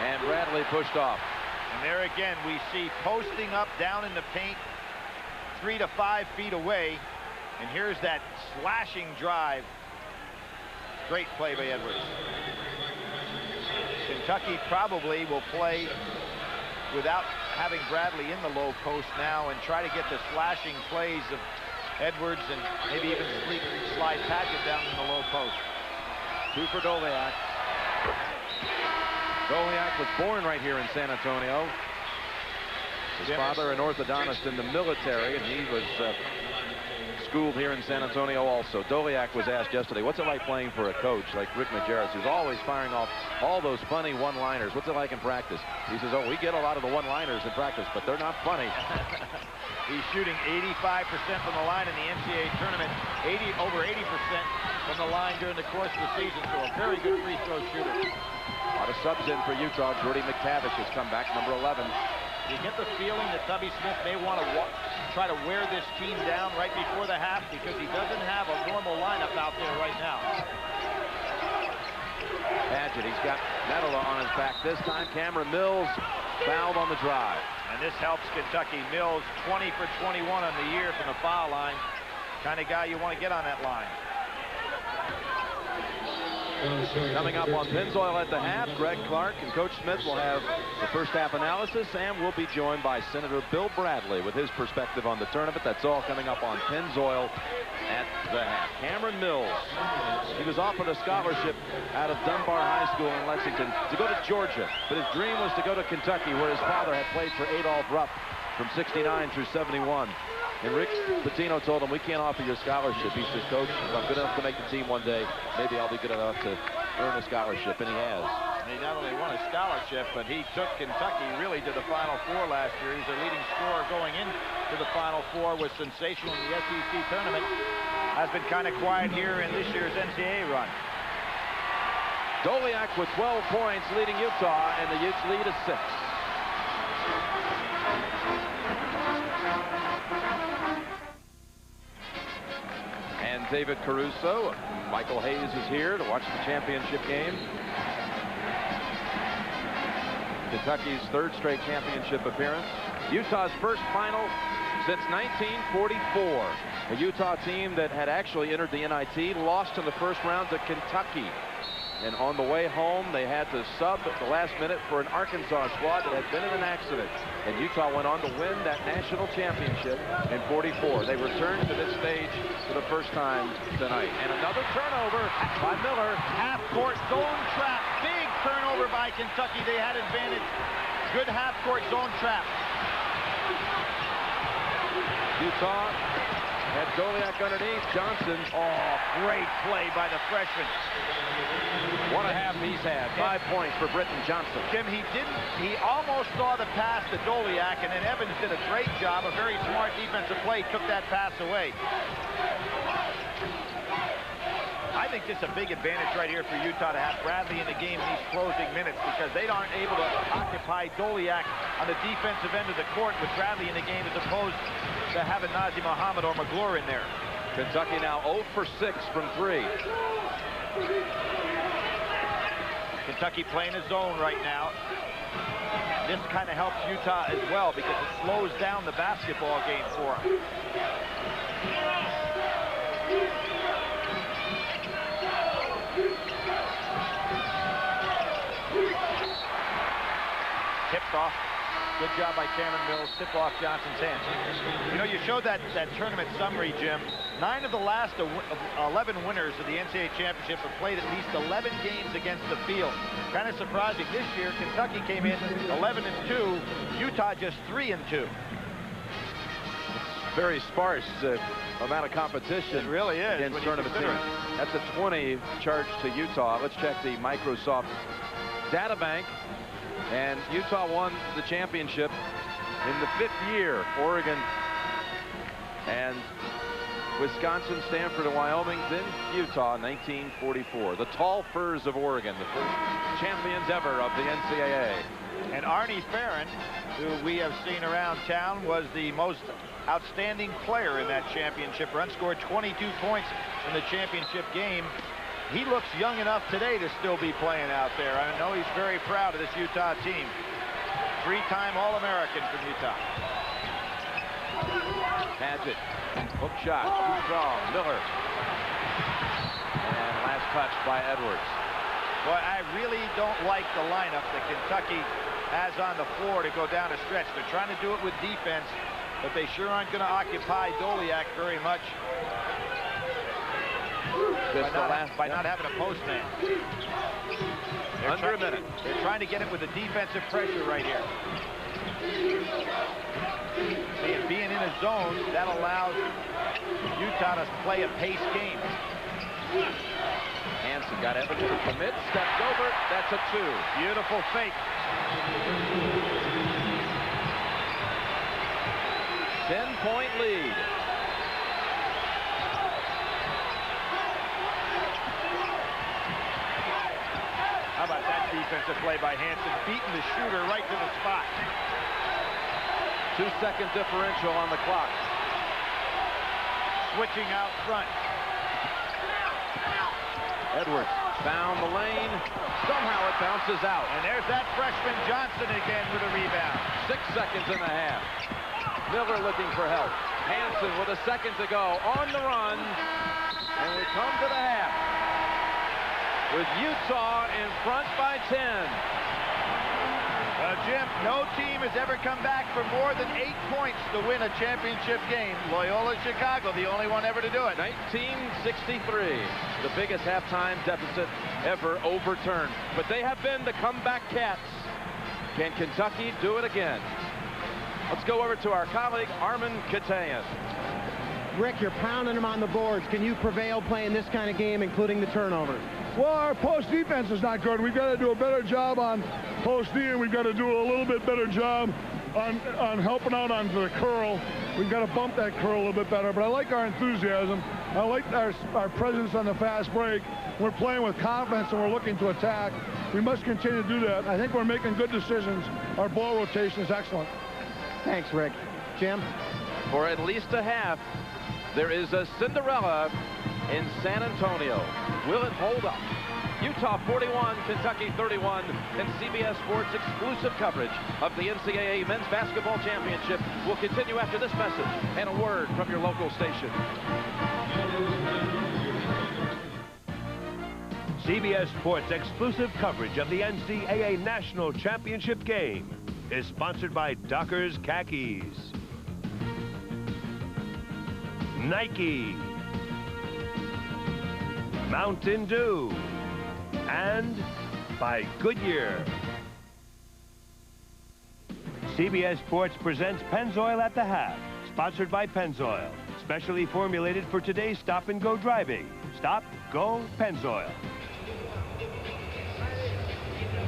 and Bradley pushed off. And there again, we see posting up down in the paint, 3 to 5 feet away. And here's that slashing drive. Great play by Edwards. Kentucky probably will play without having Bradley in the low post now and try to get the slashing plays of Edwards and maybe even slide Padgett down in the low post. 2 for Doliak. Doliak was born right here in San Antonio. His father an orthodontist in the military, and he was schooled here in San Antonio also. Doliak was asked yesterday, what's it like playing for a coach like Rick Majerus, who's always firing off all those funny one-liners? What's it like in practice? He says, oh, we get a lot of the one-liners in practice, but they're not funny. He's shooting 85% from the line in the NCAA tournament, over 80% from the line during the course of the season, so a very good free throw shooter. A lot of subs in for Utah. Jordy McTavish has come back, number 11. You get the feeling that Tubby Smith may want to try to wear this team down right before the half because he doesn't have a normal lineup out there right now. Padgett, he's got Medola on his back this time. Cameron Mills fouled on the drive. And this helps Kentucky. Mills 20 for 21 on the year from the foul line. Kind of guy you want to get on that line. Coming up on Pennzoil at the half, Greg Clark and Coach Smith will have the first half analysis, and we'll be joined by Senator Bill Bradley with his perspective on the tournament. That's all coming up on Pennzoil at the half. Cameron Mills, he was offered a scholarship out of Dunbar High School in Lexington to go to Georgia, but his dream was to go to Kentucky, where his father had played for Adolph Rupp from 69 through 71. And Rick Pitino told him, we can't offer you a scholarship. He says, Coach, if I'm good enough to make the team one day, maybe I'll be good enough to earn a scholarship, and he has. And he not only won a scholarship, but he took Kentucky really to the Final Four last year. He's their leading scorer going into the Final Four, was sensational in the SEC tournament. Has been kind of quiet here in this year's NCAA run. Doliak with 12 points leading Utah, and the Utes lead is 6. And David Caruso, Michael Hayes is here to watch the championship game. Kentucky's third straight championship appearance. Utah's first final since 1944. A Utah team that had actually entered the NIT, lost in the first round to Kentucky. And on the way home, they had to sub at the last minute for an Arkansas squad that had been in an accident. And Utah went on to win that national championship in 44. They returned to this stage for the first time tonight. And another turnover by Miller. Half-court zone trap. Big turnover by Kentucky. They had advantage. Good half-court zone trap. Utah had Doliak underneath. Johnson. Oh, great play by the freshman. What a half he's had. 5 points for Britton Johnson. Jim, he almost saw the pass to Doliak, and then Evans did a great job. A very smart defensive play took that pass away. I think this is a big advantage right here for Utah to have Bradley in the game in these closing minutes, because they aren't able to occupy Doliak on the defensive end of the court with Bradley in the game, as opposed to having Nazr Mohammed or McGlure in there. Kentucky now 0 for 6 from 3. Kentucky playing a zone right now. This kind of helps Utah as well, because it slows down the basketball game for them. Tipped off. Good job by Cameron Mills. Tip off Johnson's hands. You know, you showed that tournament summary, Jim. 9 of the last 11 winners of the NCAA championship have played at least 11 games against the field. Kind of surprising. This year, Kentucky came in 11-2. Utah just 3-2. It's very sparse amount of competition. It really is. Against tournament teams. That's a 20 charge to Utah. Let's check the Microsoft data bank. And Utah won the championship in the 5th year. Oregon and Wisconsin, Stanford, and Wyoming, then Utah in 1944. The Tall Firs of Oregon, the first champions ever of the NCAA. And Arnie Farron, who we have seen around town, was the most outstanding player in that championship run. Scored 22 points in the championship game. He looks young enough today to still be playing out there. I know he's very proud of this Utah team. 3-time All-American from Utah. Padgett, hook shot, too strong. Miller. And last touch by Edwards. Boy, I really don't like the lineup that Kentucky has on the floor to go down a stretch. They're trying to do it with defense, but they sure aren't going to occupy Doliak very much. By not having a post man. Under a minute. They're trying to get it with the defensive pressure right here. Being in a zone, that allows Utah to play a pace game. Hansen got Evans to commit, stepped over. That's a 2. Beautiful fake. 10-point lead. How about that defensive play by Hansen, beating the shooter right to the spot. 2-second differential on the clock. Switching out front. Edwards found the lane. Somehow it bounces out. And there's that freshman Johnson again with a rebound. 6 seconds and a half. Miller looking for help. Hansen with a 1 second to go on the run. And we come to the half. with Utah in front by 10. Jim, no team has ever come back for more than 8 points to win a championship game. Loyola Chicago, the only one ever to do it. 1963, the biggest halftime deficit ever overturned. But they have been the comeback cats. Can Kentucky do it again? Let's go over to our colleague, Armin Katayan. Rick, you're pounding them on the boards. Can you prevail playing this kind of game, including the turnovers? Well, our post defense is not good. We've got to do a better job on post D, and we've got to do a little bit better job on helping out on the curl. We've got to bump that curl a little bit better. But I like our enthusiasm. I like our presence on the fast break. We're playing with confidence, and we're looking to attack. We must continue to do that. I think we're making good decisions. Our ball rotation is excellent. Thanks, Rick. Jim? For at least a half, there is a Cinderella in San Antonio. Will it hold up? Utah 41, Kentucky 31, and CBS Sports exclusive coverage of the NCAA Men's Basketball Championship will continue after this message and a word from your local station. CBS Sports exclusive coverage of the NCAA National Championship game is sponsored by Dockers Khakis, Nike, Mountain Dew, and by Goodyear. CBS Sports presents Pennzoil at the Half, sponsored by Pennzoil, specially formulated for today's stop-and-go driving. Stop, go, Pennzoil.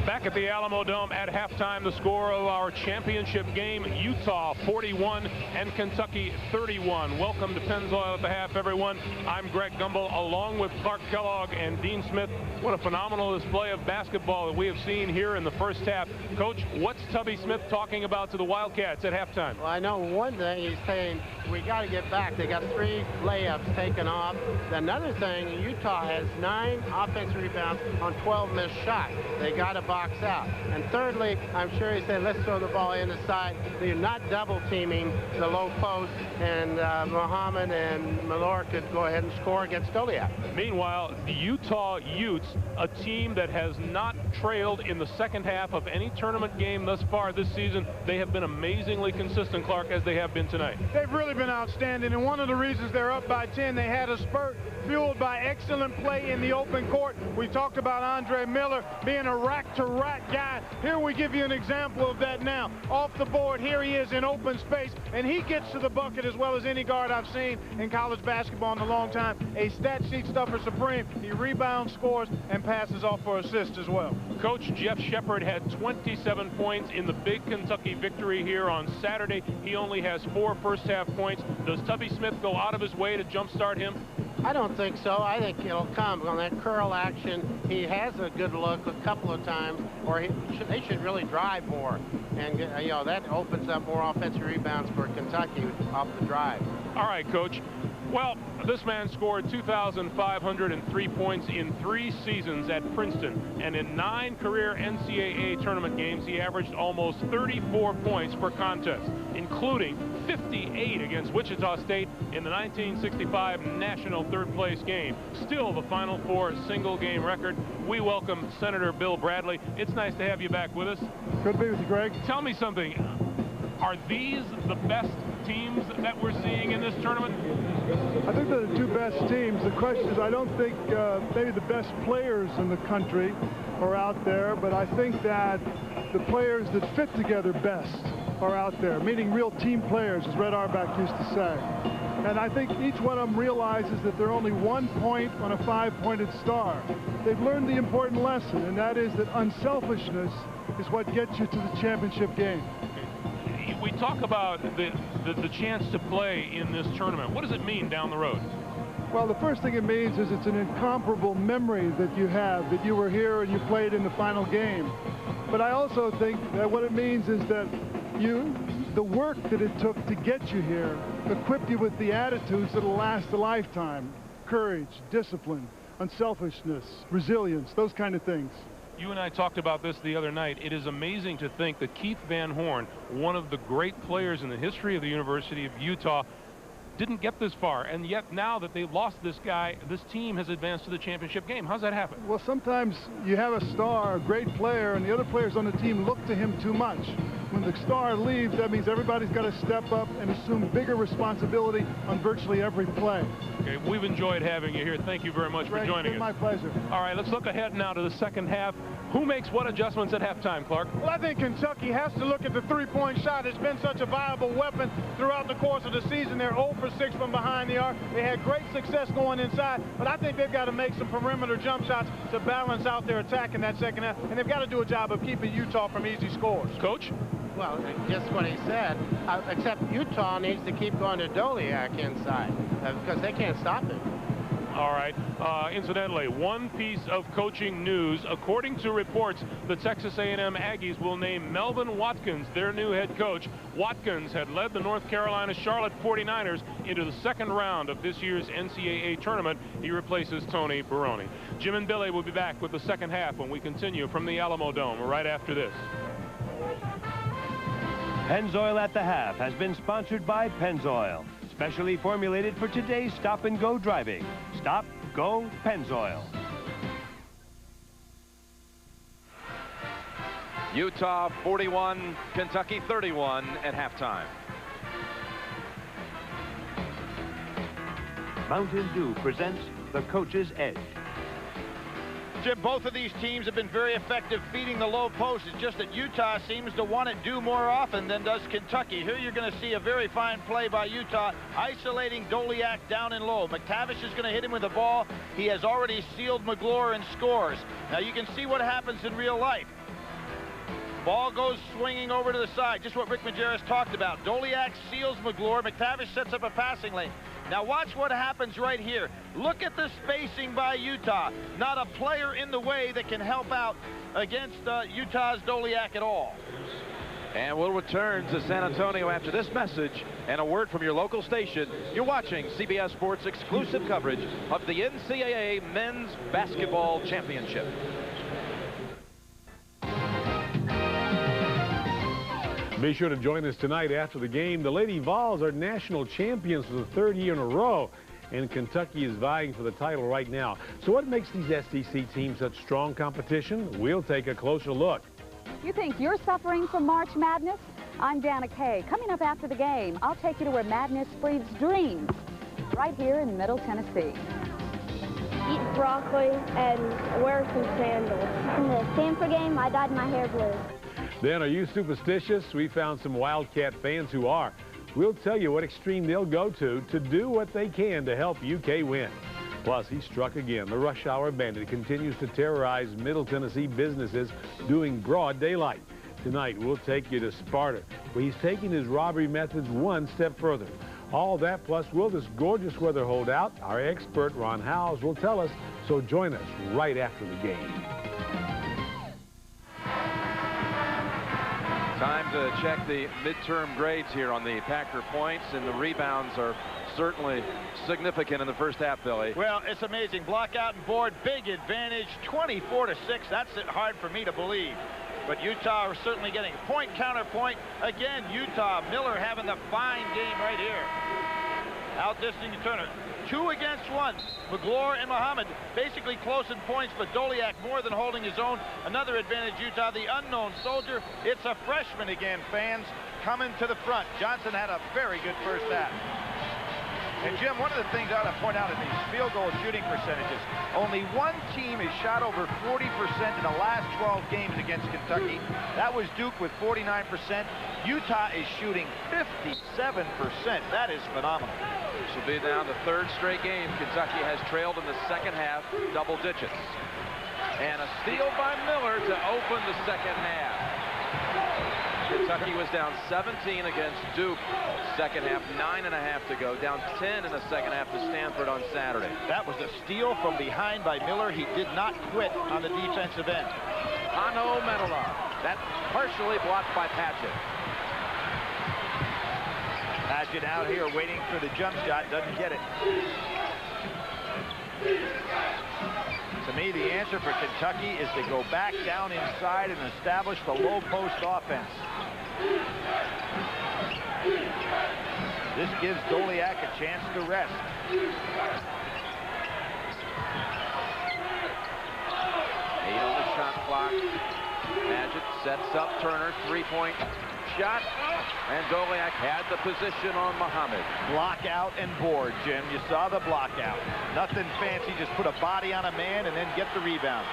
Back at the Alamo Dome at halftime, the score of our championship game, Utah 41 and Kentucky 31. Welcome to Pennzoil at the Half, everyone. I'm Greg Gumbel, along with Clark Kellogg and Dean Smith. What a phenomenal display of basketball that we have seen here in the first half. Coach, what's Tubby Smith talking about to the Wildcats at halftime? Well, I know one thing he's saying, we got to get back. They got 3 layups taken off. Another thing, Utah has 9 offensive rebounds on 12 missed shots. They got to box out. And thirdly, I'm sure he said, let's throw the ball in the side. They're not double teaming the low post, and Muhammad and Malor could go ahead and score against Goliath. Meanwhile, the Utah Utes, a team that has not trailed in the second half of any tournament game thus far this season. They have been amazingly consistent, Clark, as they have been tonight. They've really been outstanding, and one of the reasons they're up by 10, they had a spurt fueled by excellent play in the open court. We talked about Andre Miller being a rack-to-rack guy. Here we give you an example of that now. Off the board, here he is in open space, and he gets to the bucket as well as any guard I've seen in college basketball in a long time. A stat sheet stuffer supreme. He rebounds, scores, and passes off for assists as well. Coach Jeff Shepard had 27 points in the big Kentucky victory here on Saturday. He only has 4 first-half points. Does Tubby Smith go out of his way to jumpstart him? I don't think so. I think it'll come on that curl action. He has a good look a couple of times, or they should really drive more. And, you know, that opens up more offensive rebounds for Kentucky off the drive. All right, Coach. Well, this man scored 2,503 points in 3 seasons at Princeton, and in 9 career NCAA tournament games, he averaged almost 34 points per contest, including 58 against Wichita State in the 1965 national third-place game. Still the Final Four single-game record. We welcome Senator Bill Bradley. It's nice to have you back with us. Good to be with you, Greg. Tell me something. Are these the best teams that we're seeing in this tournament? I think they're the 2 best teams. The question is, I don't think maybe the best players in the country are out there, but I think that the players that fit together best are out there, meaning real team players, as Red Auerbach used to say. And I think each one of them realizes that they're only 1 point on a 5-pointed star. They've learned the important lesson, and that is that unselfishness is what gets you to the championship game. We talk about the chance to play in this tournament. What does it mean down the road? Well, the first thing it means is it's an incomparable memory that you have, that you were here and you played in the final game. But I also think that what it means is that the work that it took to get you here equipped you with the attitudes that will last a lifetime. Courage, discipline, unselfishness, resilience, those kind of things. You and I talked about this the other night. It is amazing to think that Keith Van Horn, one of the great players in the history of the University of Utah, didn't get this far, and yet now that they've lost this guy, this team has advanced to the championship game. How's that happen? Well, sometimes you have a star, a great player, and the other players on the team look to him too much. When the star leaves, that means everybody's got to step up and assume bigger responsibility on virtually every play. Okay, we've enjoyed having you here. Thank you very much for joining us. My pleasure. All right, let's look ahead now to the second half. Who makes what adjustments at halftime, Clark? Well, I think Kentucky has to look at the three-point shot. It's been such a viable weapon throughout the course of the season. They're 0 for 6 from behind the arc. They had great success going inside, but I think they've got to make some perimeter jump shots to balance out their attack in that second half, and they've got to do a job of keeping Utah from easy scores. Coach? Well, just what he said, except Utah needs to keep going to Doliak inside because they can't stop him. All right. Incidentally, one piece of coaching news. According to reports, the Texas A&M Aggies will name Melvin Watkins their new head coach. Watkins had led the North Carolina Charlotte 49ers into the second round of this year's NCAA tournament. He replaces Tony Baroni. Jim and Billy will be back with the second half when we continue from the Alamo Dome right after this. Pennzoil at the Half has been sponsored by Pennzoil, specially formulated for today's stop-and-go driving. Stop, go, Pennzoil. Utah 41, Kentucky 31 at halftime. Mountain Dew presents The Coach's Edge. Jim, both of these teams have been very effective feeding the low post. It's just that Utah seems to want it do more often than does Kentucky. Here you're going to see a very fine play by Utah, isolating Doliak down and low. McTavish is going to hit him with the ball. He has already sealed McGlure and scores. Now you can see what happens in real life. Ball goes swinging over to the side, just what Rick Majerus talked about. Doliak seals McGlure. McTavish sets up a passing lane. Now watch what happens right here. Look at the spacing by Utah. Not a player in the way that can help out against Utah's Doliak at all. And we'll return to San Antonio after this message and a word from your local station. You're watching CBS Sports exclusive coverage of the NCAA Men's Basketball Championship. Be sure to join us tonight after the game. The Lady Vols are national champions for the third year in a row, and Kentucky is vying for the title right now. So what makes these SEC teams such strong competition? We'll take a closer look. You think you're suffering from March Madness? I'm Dana Kay. Coming up after the game, I'll take you to where madness breeds dreams, right here in Middle Tennessee. Eat broccoli and wear some sandals. In the Stanford game, I dyed my hair blue. Then, are you superstitious? We found some Wildcat fans who are. We'll tell you what extreme they'll go to do what they can to help UK win. Plus, he struck again. The rush hour bandit continues to terrorize Middle Tennessee businesses doing broad daylight. Tonight, we'll take you to Sparta, where he's taking his robbery methods one step further. All that, plus will this gorgeous weather hold out? Our expert, Ron Howes, will tell us, so join us right after the game. Time to check the midterm grades here on the Packer points, and the rebounds are certainly significant in the first half, Billy. Well, it's amazing. Block out and board, big advantage, 24-6. That's hard for me to believe. But Utah are certainly getting point, counterpoint. Again, Utah, Miller having the fine game right here. Outdistancing Turner. 2 against 1. McGlure and Muhammad basically close in points, but Doliak more than holding his own. Another advantage, Utah, the unknown soldier. It's a freshman again, fans, coming to the front. Johnson had a very good first half. And Jim, one of the things I ought to point out in these field goal shooting percentages, only one team has shot over 40% in the last 12 games against Kentucky. That was Duke with 49%. Utah is shooting 57%. That is phenomenal. This will be now the third straight game Kentucky has trailed in the second half, double digits. And a steal by Miller to open the second half. Kentucky was down 17 against Duke. Second half, 9.5 to go. Down 10 in the second half to Stanford on Saturday. That was a steal from behind by Miller. He did not quit on the defensive end. Ano Menela. That partially blocked by Padgett. Padgett out here waiting for the jump shot. Doesn't get it. To me, the answer for Kentucky is to go back down inside and establish the low post offense. This gives Doliak a chance to rest. 8 on the shot clock. Paget sets up Turner, three-point shot, and Doliak had the position on Muhammad. Block out and board, Jim. You saw the block out. Nothing fancy, just put a body on a man and then get the rebound.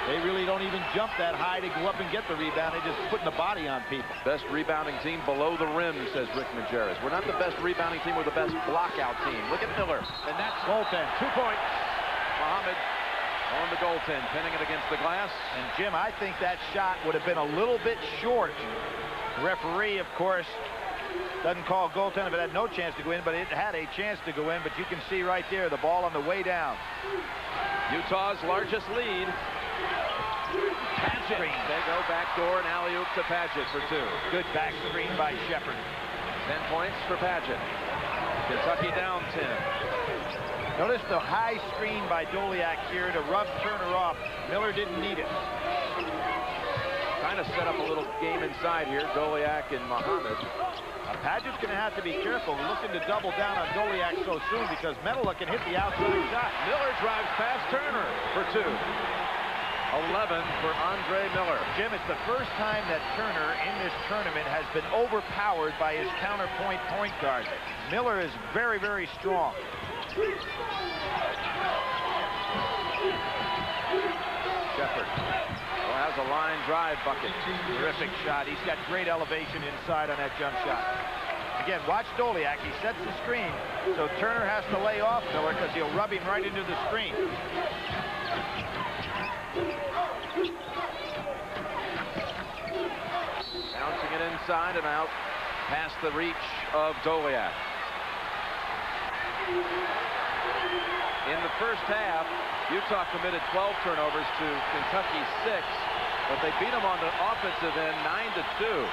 They really don't even jump that high to go up and get the rebound. They're just putting the body on people. Best rebounding team below the rim, says Rick Majerus. We're not the best rebounding team, we're the best blockout team. Look at Miller. And that's goaltend. 2 points. Muhammad on the goaltend, pinning it against the glass. And Jim, I think that shot would have been a little bit short. The referee, of course, doesn't call goaltender, but had no chance to go in, but it had a chance to go in. But you can see right there the ball on the way down. Utah's largest lead. Paget. They go backdoor and alley-oop to Paget for 2. Good back screen by Shepard. 10 points for Paget. Kentucky down 10. Notice the high screen by Doliak here to rub Turner off. Miller didn't need it. Trying to set up a little game inside here, Doliak and Muhammad. Paget's going to have to be careful, looking to double down on Doliak so soon because Medela can hit the outside shot. Miller drives past Turner for 2. 11 for Andre Miller. Jim, it's the first time that Turner in this tournament has been overpowered by his counterpoint point guard. Miller is very, very strong. Shepard has a line drive bucket. Terrific shot. He's got great elevation inside on that jump shot. Again, watch Doliak. He sets the screen, so Turner has to lay off Miller because he'll rub him right into the screen. Bouncing it inside and out past the reach of Doliak. In the first half, Utah committed 12 turnovers to Kentucky's 6, but they beat them on the offensive end 9-2.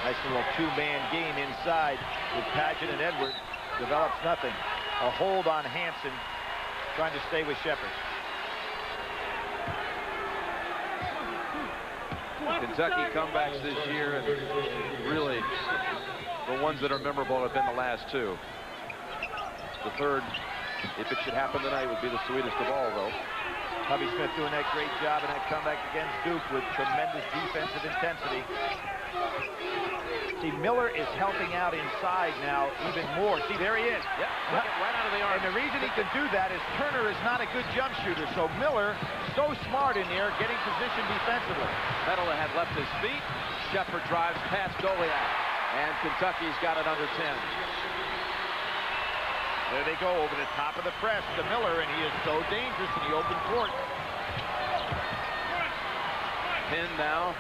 Nice little two-man game inside with Paget and Edwards. Develops nothing. A hold on Hansen, trying to stay with Shepard. Kentucky comebacks this year, and really the ones that are memorable have been the last 2. The third, if it should happen tonight, would be the sweetest of all, though. Tubby Smith doing that great job in that comeback against Duke with tremendous defensive intensity. See, Miller is helping out inside now even more. See, there he is. Yep, right out of the arm. And the reason he can do that is Turner is not a good jump shooter. So Miller, so smart in there, getting positioned defensively. Medela had left his feet. Shepard drives past Doliak. And Kentucky's got it under 10. There they go over the top of the press to Miller, and he is so dangerous in the open court. Pin now.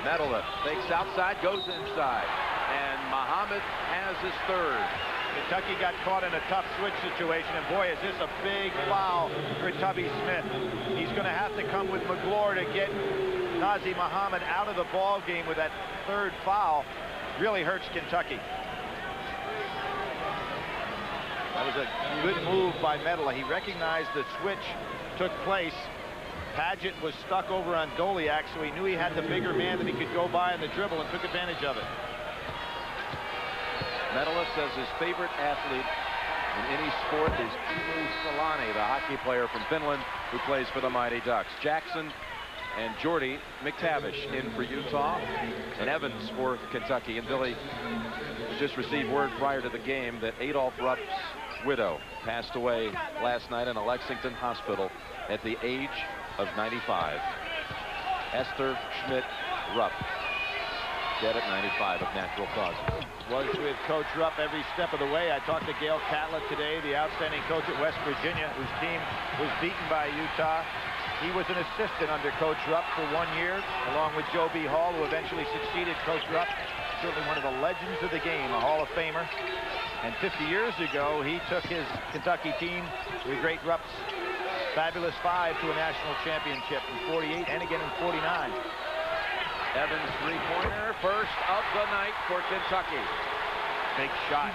Medela takes outside, goes inside. And Muhammad has his 3rd. Kentucky got caught in a tough switch situation, and boy, is this a big foul for Tubby Smith. He's going to have to come with McGlure to get Nazr Muhammad out of the ball game with that 3rd foul. Really hurts Kentucky. That was a good move by Medela. He recognized the switch took place. Paget was stuck over on Doliak, so he knew he had the bigger man that he could go by in the dribble and took advantage of it. Medela says his favorite athlete in any sport is Timo Solani, the hockey player from Finland who plays for the Mighty Ducks. Jackson and Jordy McTavish in for Utah, and Evans for Kentucky. And Billy just received word prior to the game that Adolph Rupp's widow passed away last night in a Lexington hospital at the age of 95. Esther Schmidt Rupp, dead at 95 of natural causes. Was with Coach Rupp every step of the way. I talked to Gail Catlett today, the outstanding coach at West Virginia, whose team was beaten by Utah. He was an assistant under Coach Rupp for 1 year, along with Joe B. Hall, who eventually succeeded Coach Rupp. Certainly one of the legends of the game, a Hall of Famer. And 50 years ago, he took his Kentucky team, the great Rupp's fabulous 5, to a national championship in 48 and again in 49. Evans three-pointer, first of the night for Kentucky. Big shot.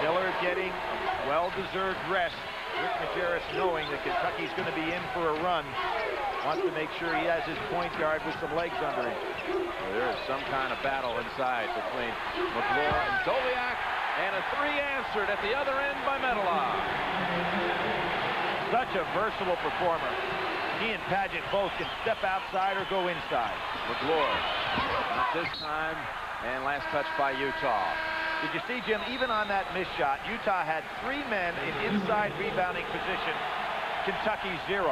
Miller getting well-deserved rest Rick Majerus, knowing that Kentucky's going to be in for a run, wants to make sure he has his point guard with some legs under him. There is some kind of battle inside between McClure and Doliak, and a three answered at the other end by Medela. Such a versatile performer. He and Paget both can step outside or go inside. McClure, not this time, and last touch by Utah. Did you see, Jim, even on that missed shot, Utah had 3 men in inside rebounding position. Kentucky 0.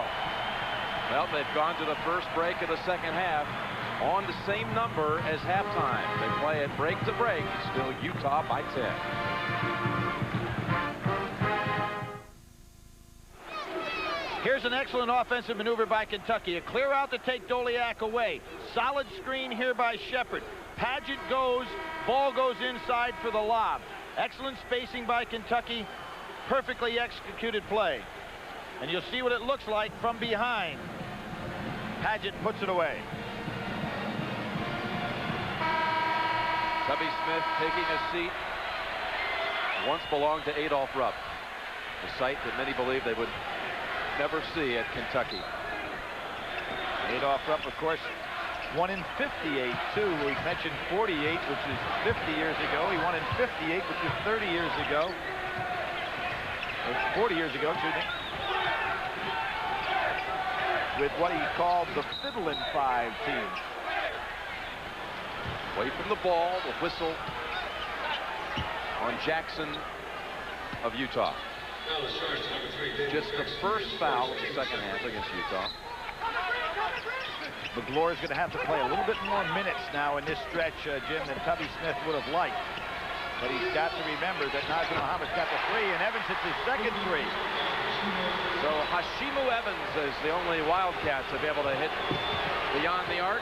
Well, they've gone to the first break of the second half on the same number as halftime. They play it break to break. Still Utah by 10. Here's an excellent offensive maneuver by Kentucky. A clear out to take Doliak away. Solid screen here by Shepard. Paget goes. Ball goes inside for the lob. Excellent spacing by Kentucky. Perfectly executed play. And you'll see what it looks like from behind. Paget puts it away. Tubby Smith taking a seat. Once belonged to Adolph Rupp. The site that many believe they would never see at Kentucky. Adolph Rupp, of course, won in 58, too. We mentioned 48, which is 50 years ago. He won in 58, which is 30 years ago. Or 40 years ago, excuse me. With what he called the Fiddlin' 5 team. Away from the ball, the whistle on Jackson of Utah. Just the first foul of the second half against Utah. McClure is going to have to play a little bit more minutes now in this stretch, Jim, than Tubby Smith would have liked. But he's got to remember that Nazir Muhammad's got the three, and Evans hits his second three. So Hashimu Evans is the only Wildcat to be able to hit beyond the arc.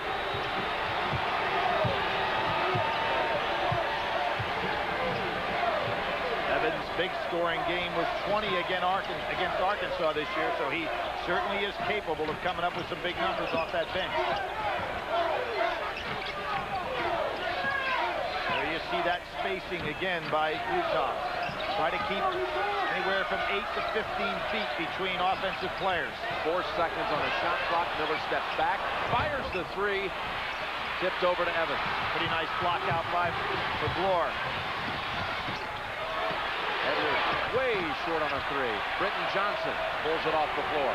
Evans' big scoring game was 20 against Arkansas this year, so he certainly is capable of coming up with some big numbers off that bench. There you see that spacing again by Utah. Try to keep anywhere from 8 to 15 feet between offensive players. 4 seconds on the shot clock. Miller steps back, fires the three, tipped over to Evans. Pretty nice block out by McClure. Edwards way short on a three. Britton Johnson pulls it off the floor.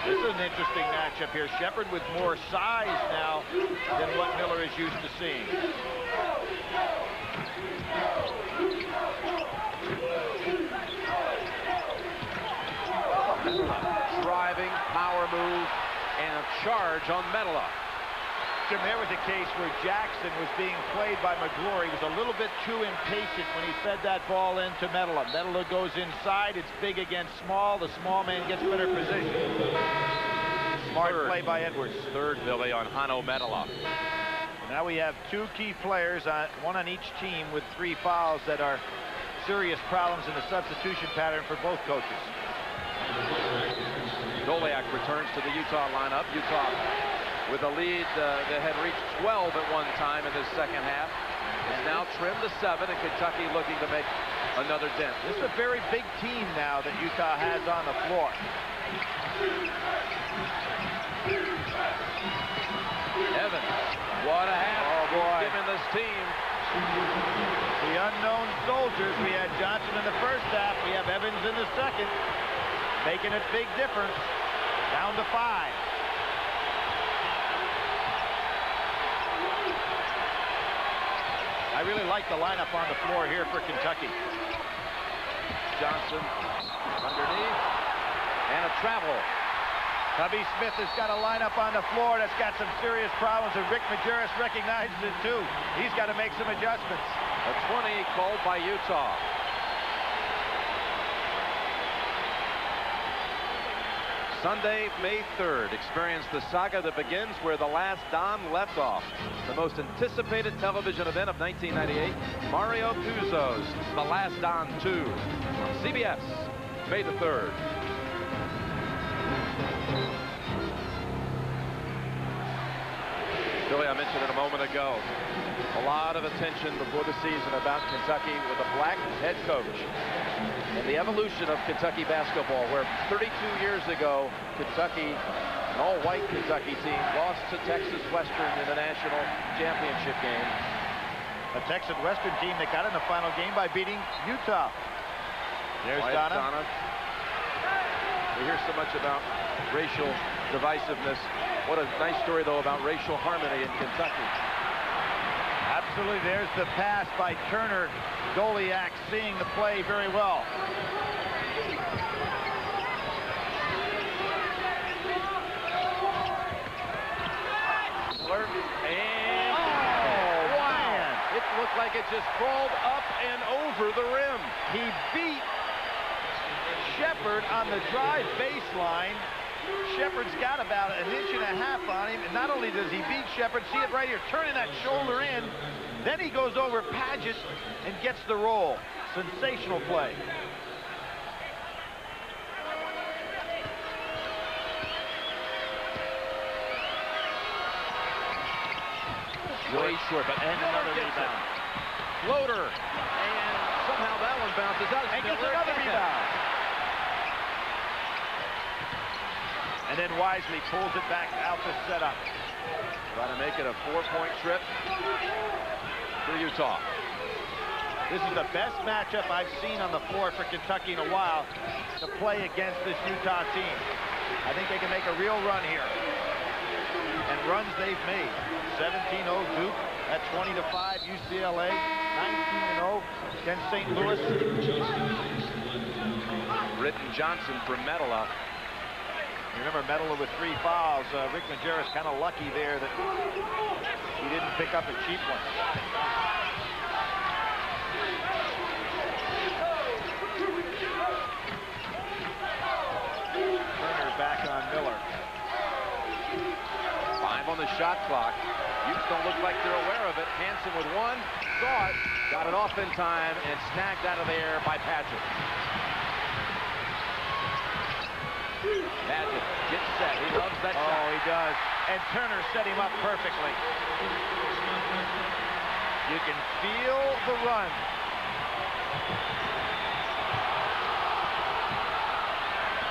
This is an interesting matchup here. Shepard with more size now than what Miller is used to seeing. Driving, power move, and a charge on Medela. Jim, there was a case where Jackson was being played by McClure. He was a little bit too impatient when he fed that ball into Medela. Medela goes inside. It's big against small. The small man gets better position. Smart play by Edwards. Third, Billy, on Hano Medela. Now we have 2 key players, one on each team, with 3 fouls that are serious problems in the substitution pattern for both coaches. Doliak returns to the Utah lineup. Utah with a lead that had reached 12 at one time in this second half. It's now trimmed to 7, and Kentucky looking to make another dent. This is a very big team now that Utah has on the floor. Evans, what a half. Oh, boy. Given this team. The unknown soldiers. We had Johnson in the first half. We have Evans in the second. Making a big difference. Down to 5. I really like the lineup on the floor here for Kentucky. Johnson underneath. And a travel. Tubby Smith has got a lineup on the floor that's got some serious problems, and Rick Majerus recognizes it too. He's got to make some adjustments. A 20 called by Utah. Sunday, May 3rd, experience the saga that begins where the last Don left off. The most anticipated television event of 1998, Mario Puzo's The Last Don 2 on CBS, May the 3rd. Billy, I mentioned it a moment ago. A lot of attention before the season about Kentucky with a black head coach. And the evolution of Kentucky basketball, where 32 years ago, Kentucky, an all-white Kentucky team, lost to Texas Western in the national championship game. A Texas Western team that got in the final game by beating Utah. There's Donna. We hear so much about racial divisiveness. What a nice story, though, about racial harmony in Kentucky. Absolutely. There's the pass by Turner. Doliak seeing the play very well. And oh, wow. It looked like it just crawled up and over the rim. He beat Shepard on the drive baseline. Shepard's got about an inch and a half on him, and not only does he beat Shepard, see it right here, turning that shoulder in, then he goes over Paget and gets the roll. Sensational play. Way short, but and another rebound. Floater, and somehow that one bounces out. And gets another rebound. And then Wisely pulls it back out to set up. Trying to make it a 4-point trip for Utah. This is the best matchup I've seen on the floor for Kentucky in a while to play against this Utah team. I think they can make a real run here. And runs they've made. 17-0 Duke at 20-5 UCLA, 19-0 against St. Louis. Britton Johnson from Medela. Remember, Medela with 3 fouls. Rick Majerus kind of lucky there that he didn't pick up a cheap one. Turner back on Miller. 5 on the shot clock. Utes don't look like they're aware of it. Hansen with 1, saw it, got it off in time, and snagged out of there by Paget. Paget gets set. He loves that shot. Oh, he does. And Turner set him up perfectly. You can feel the run.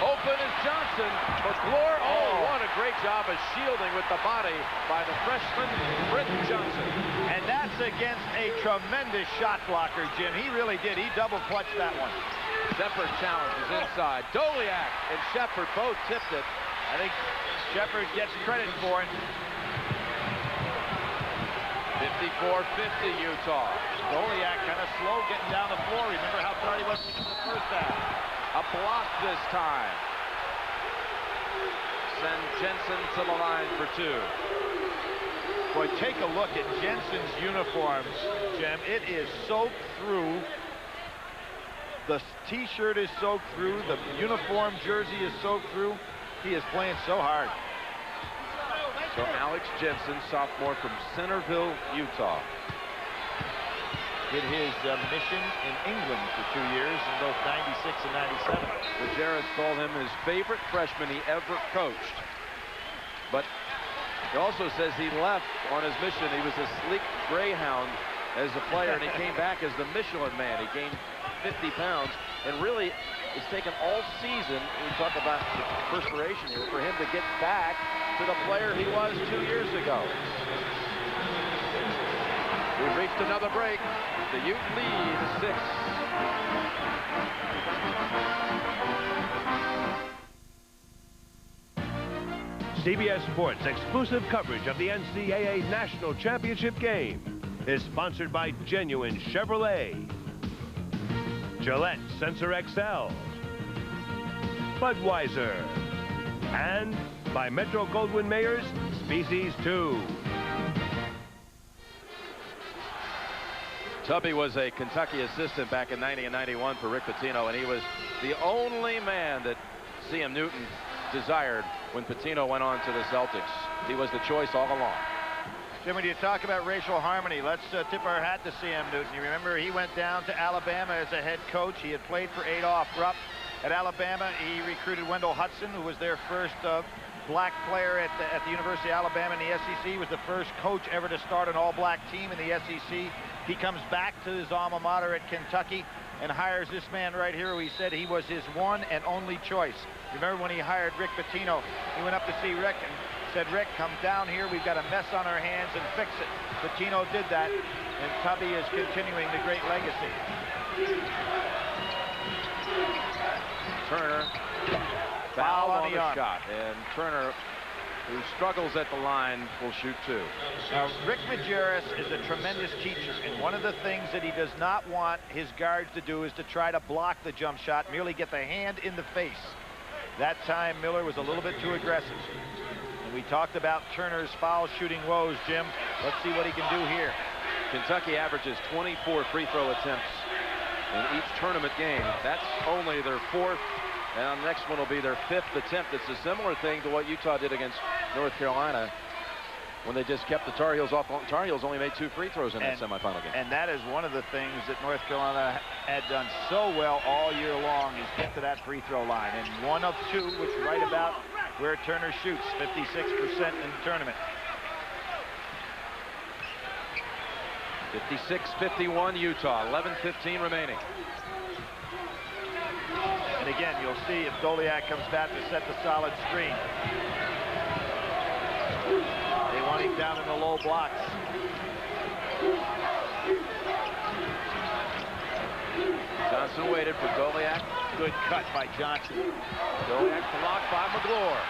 Open is Johnson. McClure, oh, what a great job of shielding with the body by the freshman, Britton Johnson. And that's against a tremendous shot blocker, Jim. He really did. He double-clutched that one. Shepard challenges inside. Doliak and Shepard both tipped it. I think Shepard gets credit for it. 54-50 Utah. Doliak kind of slow getting down the floor. Remember how tired he was in the first half. A block this time. Send Jensen to the line for 2. Boy, take a look at Jensen's uniforms, Jim. It is soaked through. The t-shirt is soaked through. The uniform jersey is soaked through. He is playing so hard. So Alex Jensen, sophomore from Centerville, Utah. Did his mission in England for 2 years in both 96 and 97. Majerus called him his favorite freshman he ever coached. But he also says he left on his mission. He was a sleek greyhound as a player, and he came back as the Michelin man. He gained 50 pounds, and really it's taken all season, we talk about the perspiration here, for him to get back to the player he was 2 years ago. We've reached another break. The Ute lead 6. CBS Sports exclusive coverage of the NCAA National Championship game is sponsored by Genuine Chevrolet, Gillette Sensor XL, Budweiser, and by Metro Goldwyn Mayer's Species 2. Tubby was a Kentucky assistant back in 90 and 91 for Rick Pitino, and he was the only man that C.M. Newton desired when Pitino went on to the Celtics. He was the choice all along. Jim, when you talk about racial harmony, let's tip our hat to C.M. Newton. You remember he went down to Alabama as a head coach. He had played for Adolph Rupp at Alabama. He recruited Wendell Hudson, who was their first black player at the University of Alabama in the SEC. He was the first coach ever to start an all-black team in the SEC. He comes back to his alma mater at Kentucky and hires this man right here who he said he was his one and only choice. Remember when he hired Rick Pitino, he went up to see Rick and said, Rick, come down here. We've got a mess on our hands and fix it. Pitino did that, and Tubby is continuing the great legacy. Turner, foul on the shot, and Turner, who struggles at the line, will shoot two. Now, Rick Majerus is a tremendous teacher, and one of the things that he does not want his guards to do is to try to block the jump shot, merely get the hand in the face. That time, Miller was a little bit too aggressive. And we talked about Turner's foul shooting woes, Jim. Let's see what he can do here. Kentucky averages 24 free throw attempts in each tournament game. That's only their fourth, and the next one will be their fifth attempt. It's a similar thing to what Utah did against North Carolina when they just kept the Tar Heels off. Tar Heels only made 2 free throws in that semifinal game. And that is one of the things that North Carolina had done so well all year long, is get to that free throw line. And 1 of 2, which is right about where Turner shoots, 56% in the tournament. 56-51 Utah, 11:15 remaining. And again, you'll see if Doliak comes back to set the solid screen. They want him down in the low blocks. Johnson waited for Doliak. Good cut by Johnson. Doliak blocked by McGlure.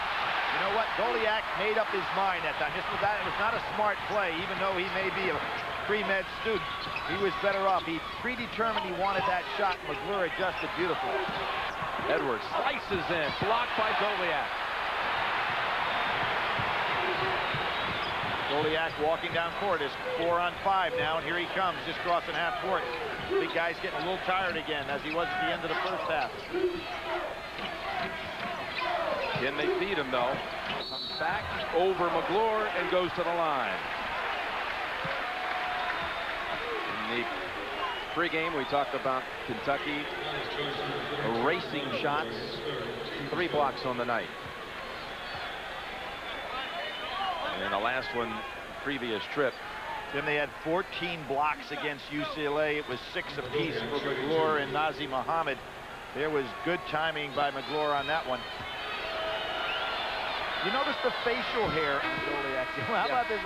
You know what? Doliak made up his mind that time. It was not a smart play, even though he may be a pre-med student. He was better off. He predetermined he wanted that shot. McGlure adjusted beautifully. Edwards slices in, blocked by Doliak. Doliak walking down court is 4 on 5 now, and here he comes, just crossing half court. Big guy's getting a little tired again, as he was at the end of the first half. Can they feed him, though? Comes back over McGlure and goes to the line. In the pregame, we talked about Kentucky erasing shots. 3 blocks on the night. And the last one, previous trip. Then they had 14 blocks against UCLA. It was 6 apiece for McGlure and Nazir Muhammad. There was good timing by McGlure on that one. You notice the facial hair on Doliak. How about this?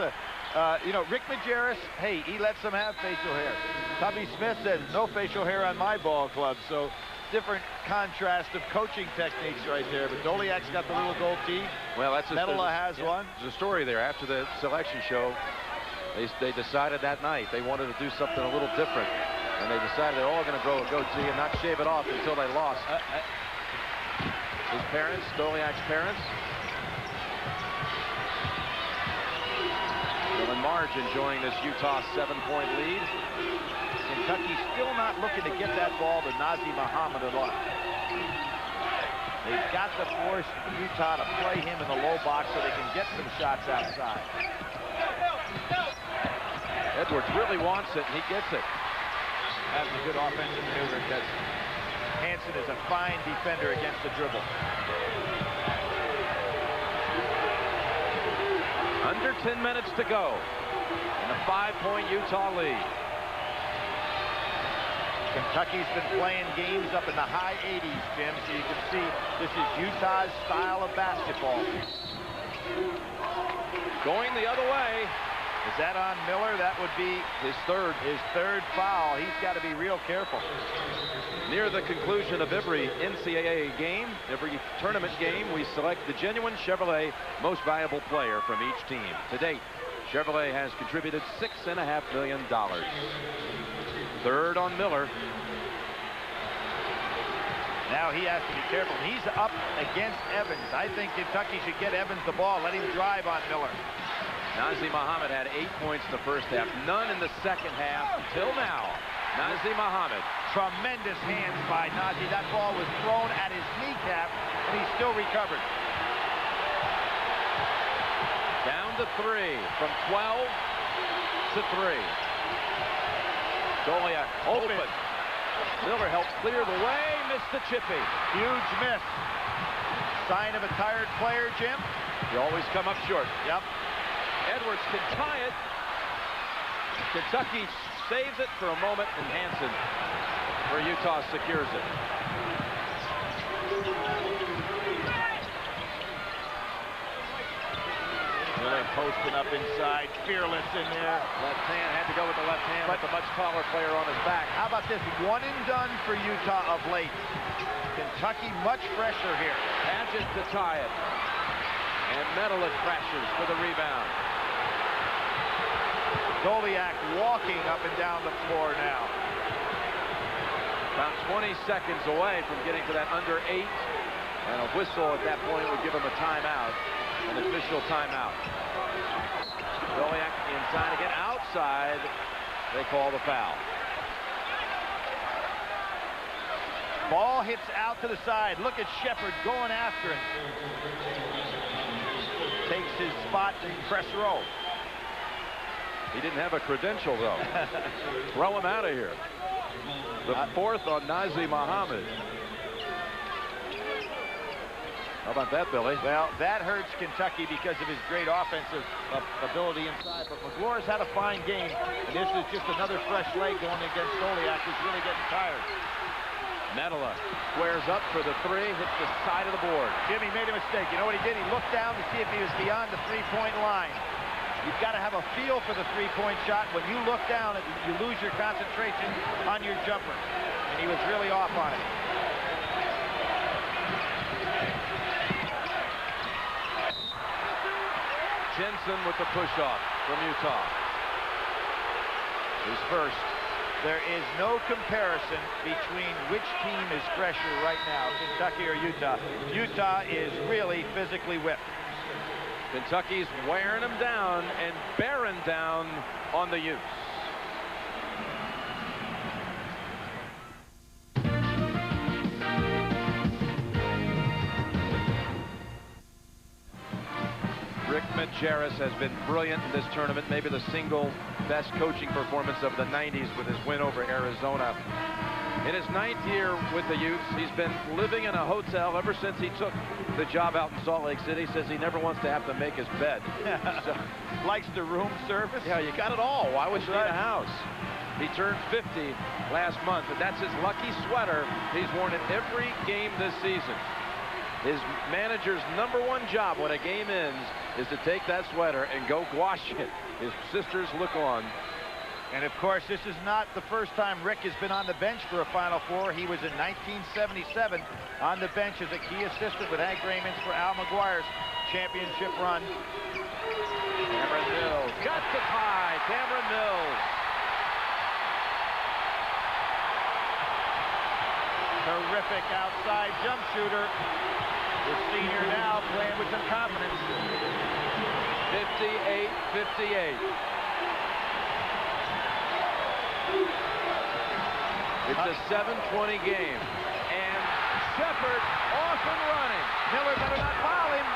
You know, Rick Majerus, hey, he lets them have facial hair. Tubby Smith says, no facial hair on my ball club. So different contrast of coaching techniques right there. But Doliak's got the little gold tee. Well, that's Medela has one. There's a story there. After the selection show, they decided that night they wanted to do something a little different. And they decided they're all going to grow a goatee and not shave it off until they lost. His parents, Doliak's parents. Dylan Marge enjoying this Utah 7-point lead. Kentucky's still not looking to get that ball to Nazir Muhammad at all. They've got to force Utah to play him in the low box so they can get some shots outside. Edwards really wants it, and he gets it. That's a good offensive maneuver because Hansen is a fine defender against the dribble. Under 10 minutes to go in a 5-point Utah lead. Kentucky's been playing games up in the high 80s, Jim, so you can see this is Utah's style of basketball. Going the other way. Is that on Miller? That would be his third foul. He's got to be real careful. Near the conclusion of every NCAA game, every tournament game, we select the genuine Chevrolet most valuable player from each team. To date, Chevrolet has contributed $6.5 million. Third on Miller. Now he has to be careful. He's up against Evans. I think Kentucky should get Evans the ball. Let him drive on Miller. Nazir Muhammad had 8 points in the first half, none in the second half until now. Nazir Muhammad. Tremendous hands by Nazir. That ball was thrown at his kneecap, and he still recovered. Down to 3, from 12 to 3. Doliak open. Miller helps clear the way, missed the chippy. Huge miss. Sign of a tired player, Jim? You always come up short. Yep. Edwards can tie it. Kentucky saves it for a moment, and Hansen for Utah secures it. Miller posting up inside, fearless in there. Left hand, had to go with the left hand, but the much taller player on his back. How about this? One and done for Utah of late. Kentucky much fresher here. Padgett to tie it. And Medela crashes for the rebound. Goliak walking up and down the floor now. About 20 seconds away from getting to that under 8. And a whistle at that point would give him a timeout. An official timeout. Goliak inside again, outside. They call the foul. Ball hits out to the side. Look at Shepard going after it. Takes his spot in press row. He didn't have a credential, though. Throw him out of here. The fourth on Nazim Muhammad. How about that, Billy? Well, that hurts Kentucky because of his great offensive ability inside. But McGlore's had a fine game. And this is just another fresh leg going against Goliak, who's really getting tired. Medela squares up for the 3, hits the side of the board. Jimmy made a mistake. You know what he did? He looked down to see if he was beyond the three-point line. You've got to have a feel for the three-point shot. When you look down, you lose your concentration on your jumper. And he was really off on it. Jensen with the push-off from Utah. He's first. There is no comparison between which team is fresher right now, Kentucky or Utah. Utah is really physically whipped. Kentucky's wearing them down and bearing down on the Utes. Rick Majerus has been brilliant in this tournament, maybe the single best coaching performance of the 90s with his win over Arizona. In his 9th year with the Utes, he's been living in a hotel ever since he took the job out in Salt Lake City. Says he never wants to have to make his bed. So, likes the room service. Yeah, you got it all. Why would you need a house? He turned 50 last month, and that's his lucky sweater. He's worn it every game this season. His manager's #1 job when a game ends is to take that sweater and go wash it. His sisters look on. And of course, this is not the first time Rick has been on the bench for a Final Four. He was in 1977 on the bench as a key assistant with Hank Raymond's for Al McGuire's championship run. Cameron Mills got the tie. Cameron Mills. Terrific outside jump shooter. The senior now playing with some confidence. 58-58. It's a 7:20 game. And Shepard off and running. Miller better not foul him.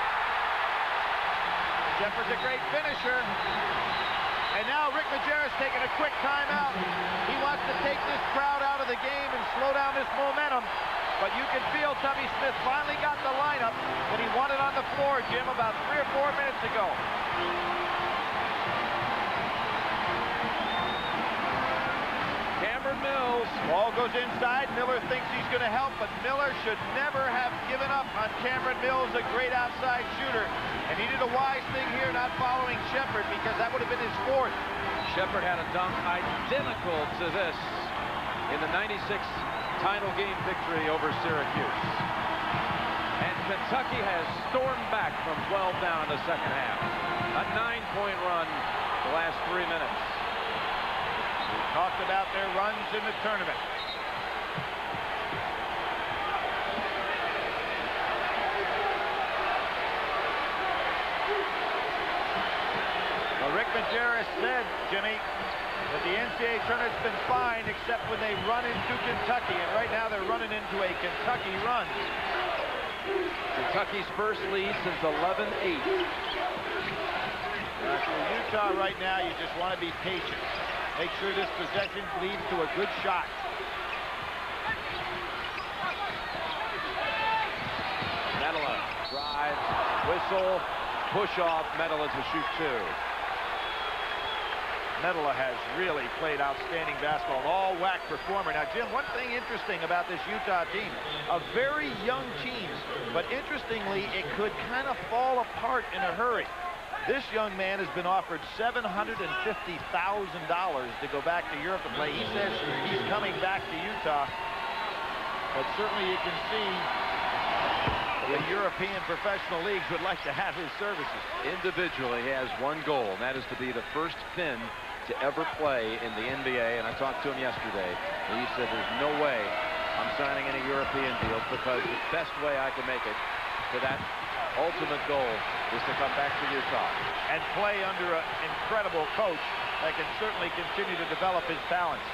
Shepard's a great finisher. And now Rick Majerus taking a quick timeout. He wants to take this crowd out of the game and slow down this momentum. But you can feel Tubby Smith finally got the lineup that he wanted on the floor, Jim, about 3 or 4 minutes ago. Cameron Mills. Ball goes inside. Miller thinks he's going to help, but Miller should never have given up on Cameron Mills, a great outside shooter. And he did a wise thing here, not following Shepard, because that would have been his 4th. Shepard had a dunk identical to this in the 96 title game victory over Syracuse. And Kentucky has stormed back from 12 down in the second half. A 9-point run the last 3 minutes. We talked about their runs in the tournament. Well, Rick Majerus said, Jimmy, that the NCAA tournament's been fine except when they run into Kentucky, and right now they're running into a Kentucky run. Kentucky's first lead since 11-8. If you're Utah right now, you just want to be patient. Make sure this possession leads to a good shot. Medela drives, whistle, push off Medela to shoot 2. Medela has really played outstanding basketball, an all-WAC performer. Now, Jim, one thing interesting about this Utah team, a very young team, but interestingly, it could kind of fall apart in a hurry. This young man has been offered $750,000 to go back to Europe to play. He says he's coming back to Utah, but certainly you can see the European professional leagues would like to have his services. Individually, he has one goal, and that is to be the first Finn to ever play in the NBA. And I talked to him yesterday, and he said there's no way I'm signing any European deals, because the best way I can make it to that ultimate goal is to come back to Utah and play under an incredible coach that can certainly continue to develop his talents.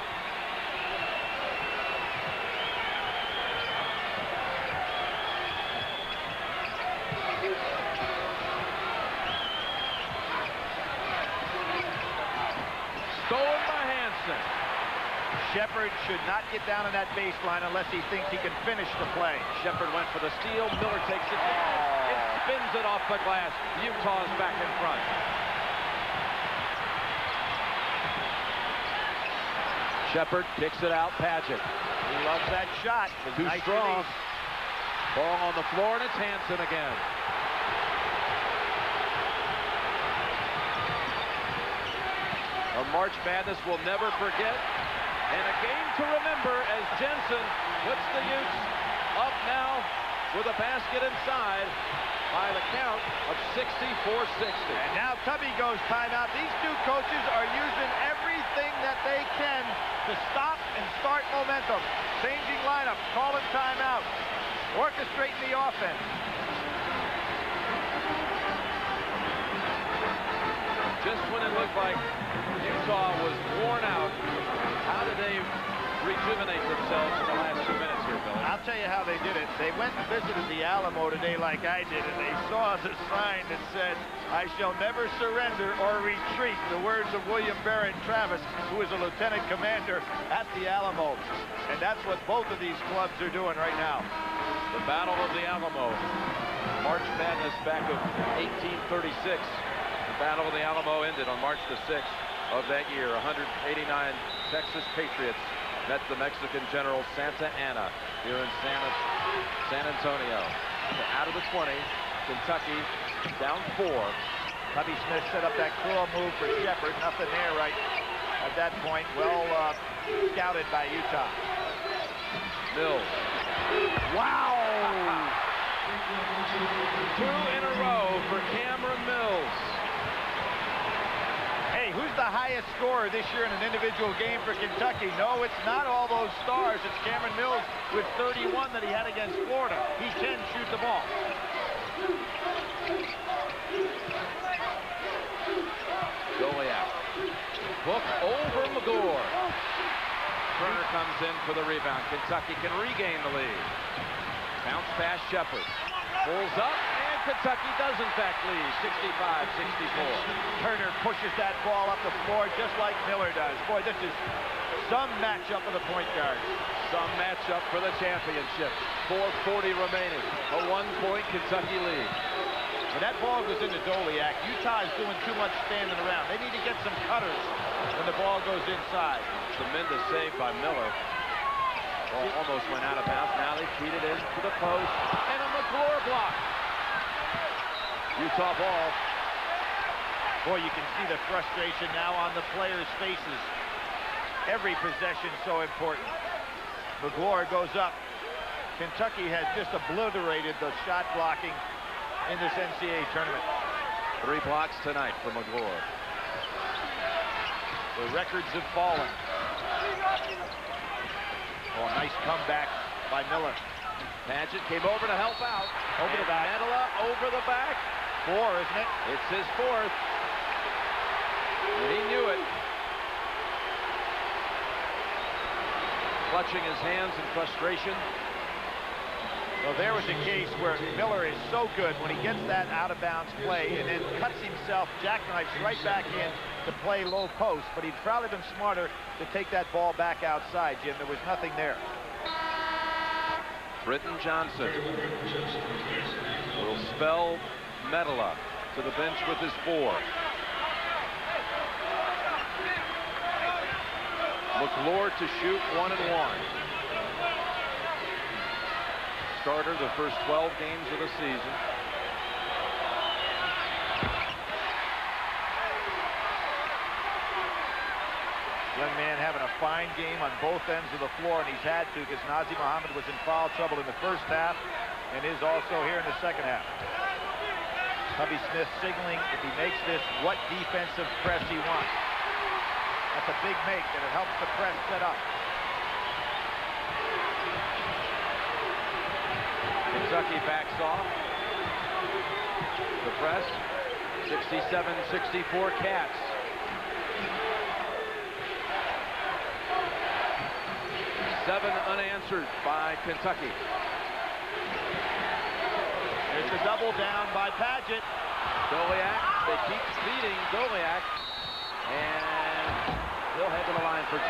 Stolen by Hansen. Shepard should not get down on that baseline unless he thinks he can finish the play. Shepard went for the steal. Miller takes it down. It spins it off the glass. Utah's back in front. Shepard kicks it out. Padgett. He loves that shot. Too nice strong. Release. Ball on the floor, and it's Hansen again. A March Madness we'll never forget, and a game to remember as Jensen puts the Utes up now with a basket inside by the count of 64-60. And now Tubby goes timeout. These two coaches are using everything that they can to stop and start momentum. Changing lineup, calling timeout, orchestrating the offense. Just when it looked like Utah was worn out, how did they rejuvenate themselves in the last 2 minutes here, Billy? I'll tell you how they did it. They went and visited the Alamo today like I did, and they saw the sign that said, "I shall never surrender or retreat," the words of William Barrett Travis, who is a lieutenant commander at the Alamo. And that's what both of these clubs are doing right now. The Battle of the Alamo. March Madness back of 1836. The Battle of the Alamo ended on March the 6th of that year. 189 Texas Patriots met the Mexican general Santa Anna here in San Antonio. Out of the 20, Kentucky down 4. Tubby Smith set up that curl move for Shepard. Nothing there right at that point. Well scouted by Utah. Mills. Wow! 2 in a row for Cameron Mills. Hey, who's the highest scorer this year in an individual game for Kentucky? No, it's not all those stars. It's Cameron Mills with 31 that he had against Florida. He can shoot the ball. Goliath. Book over McGlure. Turner comes in for the rebound. Kentucky can regain the lead. Bounce past Shepard. Pulls up, and Kentucky does in fact lead, 65-64. Turner pushes that ball up the floor just like Miller does. Boy, this is some matchup for the point guard. Some matchup for the championship. 4:40 remaining. A 1-point Kentucky lead. When that ball goes into Doliak, Utah is doing too much standing around. They need to get some cutters when the ball goes inside. Tremendous save by Miller. Ball almost went out of bounds. Now they feed it in to the post. And a McGlure block. Utah ball. Boy, you can see the frustration now on the players' faces. Every possession so important. McGlure goes up. Kentucky has just obliterated the shot blocking in this NCAA tournament. 3 blocks tonight for McGlure. The records have fallen. Oh, nice comeback by Miller. Padgett came over to help out. Over the back. Medela over the back. 4, isn't it? It's his 4th. And he knew it. Clutching his hands in frustration. Well, there was a case where Miller is so good when he gets that out-of-bounds play and then cuts himself, jackknifes right back in to play low post, but he'd probably been smarter to take that ball back outside, Jim. There was nothing there. Britton Johnson will spell Medela. to the bench with his 4. McClure to shoot 1 and 1. Starter the first 12 games of the season. Young man having a fine game on both ends of the floor, and he's had to because Nazr Mohammed was in foul trouble in the first half and is also here in the second half. Tubby Smith signaling if he makes this what defensive press he wants. That's a big make, and it helps the press set up. Kentucky backs off. The press, 67-64 Cats. Seven unanswered by Kentucky. It's a double down by Padgett. Doliak, they keep speeding Doliak, and he'll head to the line for 2.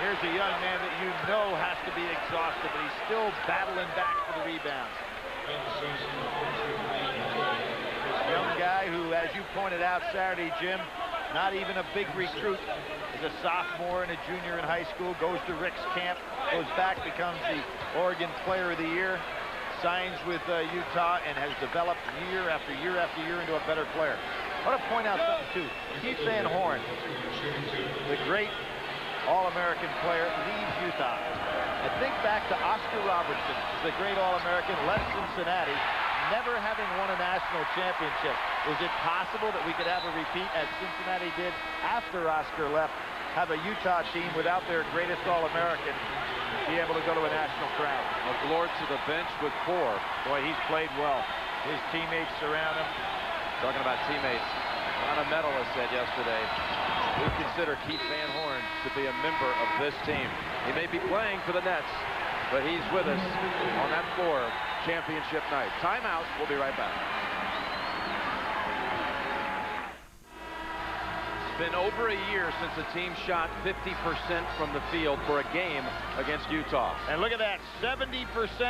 Here's a young man that you know has to be exhausted, but he's still battling back for the rebound. This young guy who, as you pointed out Saturday, Jim, not even a big recruit, is a sophomore and a junior in high school, goes to Rick's camp, goes back, becomes the Oregon Player of the Year, signs with Utah, and has developed year after year after year into a better player. I want to point out something, too. Keith Van Horn, the great All-American player, leaves Utah. I think back to Oscar Robertson, the great All-American, left Cincinnati, never having won a national championship. Is it possible that we could have a repeat, as Cincinnati did after Oscar left, have a Utah team without their greatest All-American be able to go to a national crown? McClure to the bench with 4. Boy, he's played well. His teammates surround him. Talking about teammates, Donna Medalist said yesterday, we consider Keith Van Horn to be a member of this team. He may be playing for the Nets, but he's with us on that floor championship night. Timeout. We'll be right back. It's been over a year since a team shot 50% from the field for a game against Utah. And look at that, 70%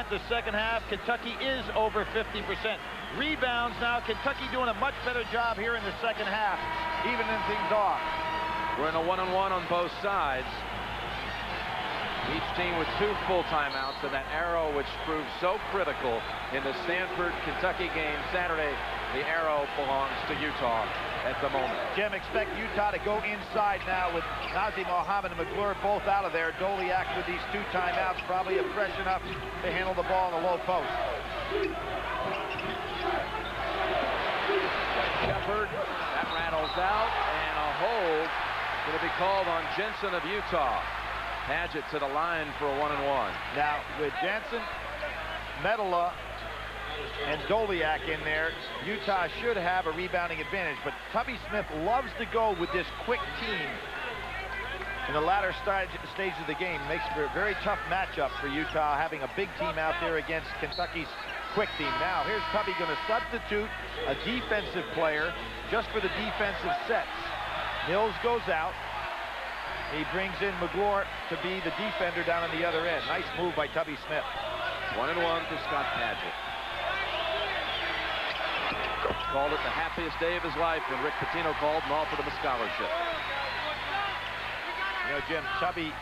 the second half. Kentucky is over 50%. Rebounds now, Kentucky doing a much better job here in the second half, evening things off. We're in a 1-on-1 on both sides. Each team with 2 full timeouts, and that arrow which proved so critical in the Stanford-Kentucky game Saturday, the arrow belongs to Utah at the moment. Jim, expect Utah to go inside now with Nazr Mohammed and McClure both out of there. Doliak with these 2 timeouts, probably fresh enough to handle the ball in the low post. Shepard, that rattles out, and a hold going to be called on Jensen of Utah. Padgett to the line for a 1-and-1. Now, with Jensen, Medela, and Doliak in there, Utah should have a rebounding advantage, but Tubby Smith loves to go with this quick team in the latter stage of the game. Makes for a very tough matchup for Utah, having a big team out there against Kentucky's quick team. Now, here's Tubby going to substitute a defensive player just for the defensive sets. Mills goes out. He brings in McClure to be the defender down on the other end. Nice move by Tubby Smith. 1-and-1 for Scott Padgett. Called it the happiest day of his life when Rick Pitino called and offered him a scholarship. You know, Jim, Tubby,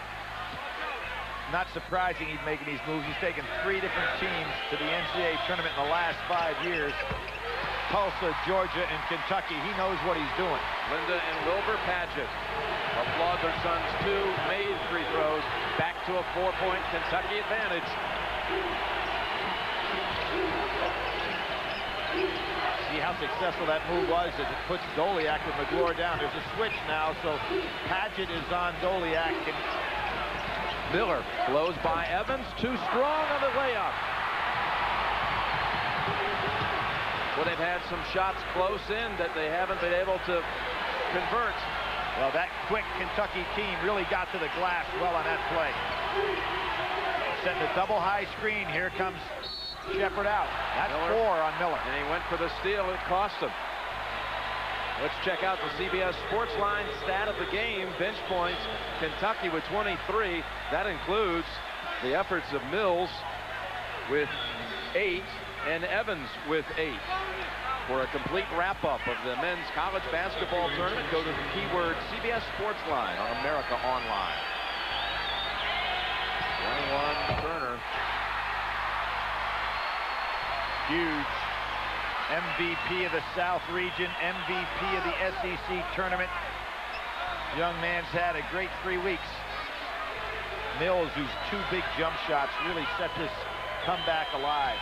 not surprising he's making these moves. He's taken 3 different teams to the NCAA tournament in the last 5 years. Tulsa, Georgia, and Kentucky. He knows what he's doing. Linda and Wilbur Padgett applaud their son's 2 made free throws. Back to a 4-point Kentucky advantage. See how successful that move was as it puts Doliak with McClure down. There's a switch now, so Padgett is on Doliak. And Miller blows by Evans. Too strong on the layup. Well, they've had some shots close in that they haven't been able to convert. Well, that quick Kentucky team really got to the glass well on that play. Setting a double high screen. Here comes Shepard out. That's Miller. 4 on Miller. And he went for the steal. It cost him. Let's check out the CBS Sportsline stat of the game. Bench points. Kentucky with 23. That includes the efforts of Mills with 8 and Evans with 8. For a complete wrap-up of the men's college basketball tournament, go to the keyword CBS Sports Line on America Online. 21 Turner. Huge MVP of the South region, MVP of the SEC tournament. Young man's had a great 3 weeks. Mills, whose 2 big jump shots really set this comeback alive.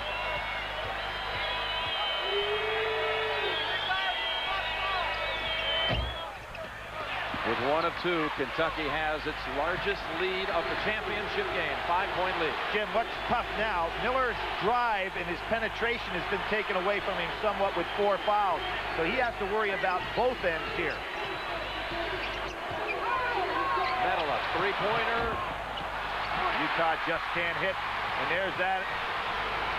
With 1 of 2, Kentucky has its largest lead of the championship game, 5-point lead. Jim, what's tough now, Miller's drive and his penetration has been taken away from him somewhat with 4 fouls. So he has to worry about both ends here. Medela, 3-pointer. Utah just can't hit. And there's that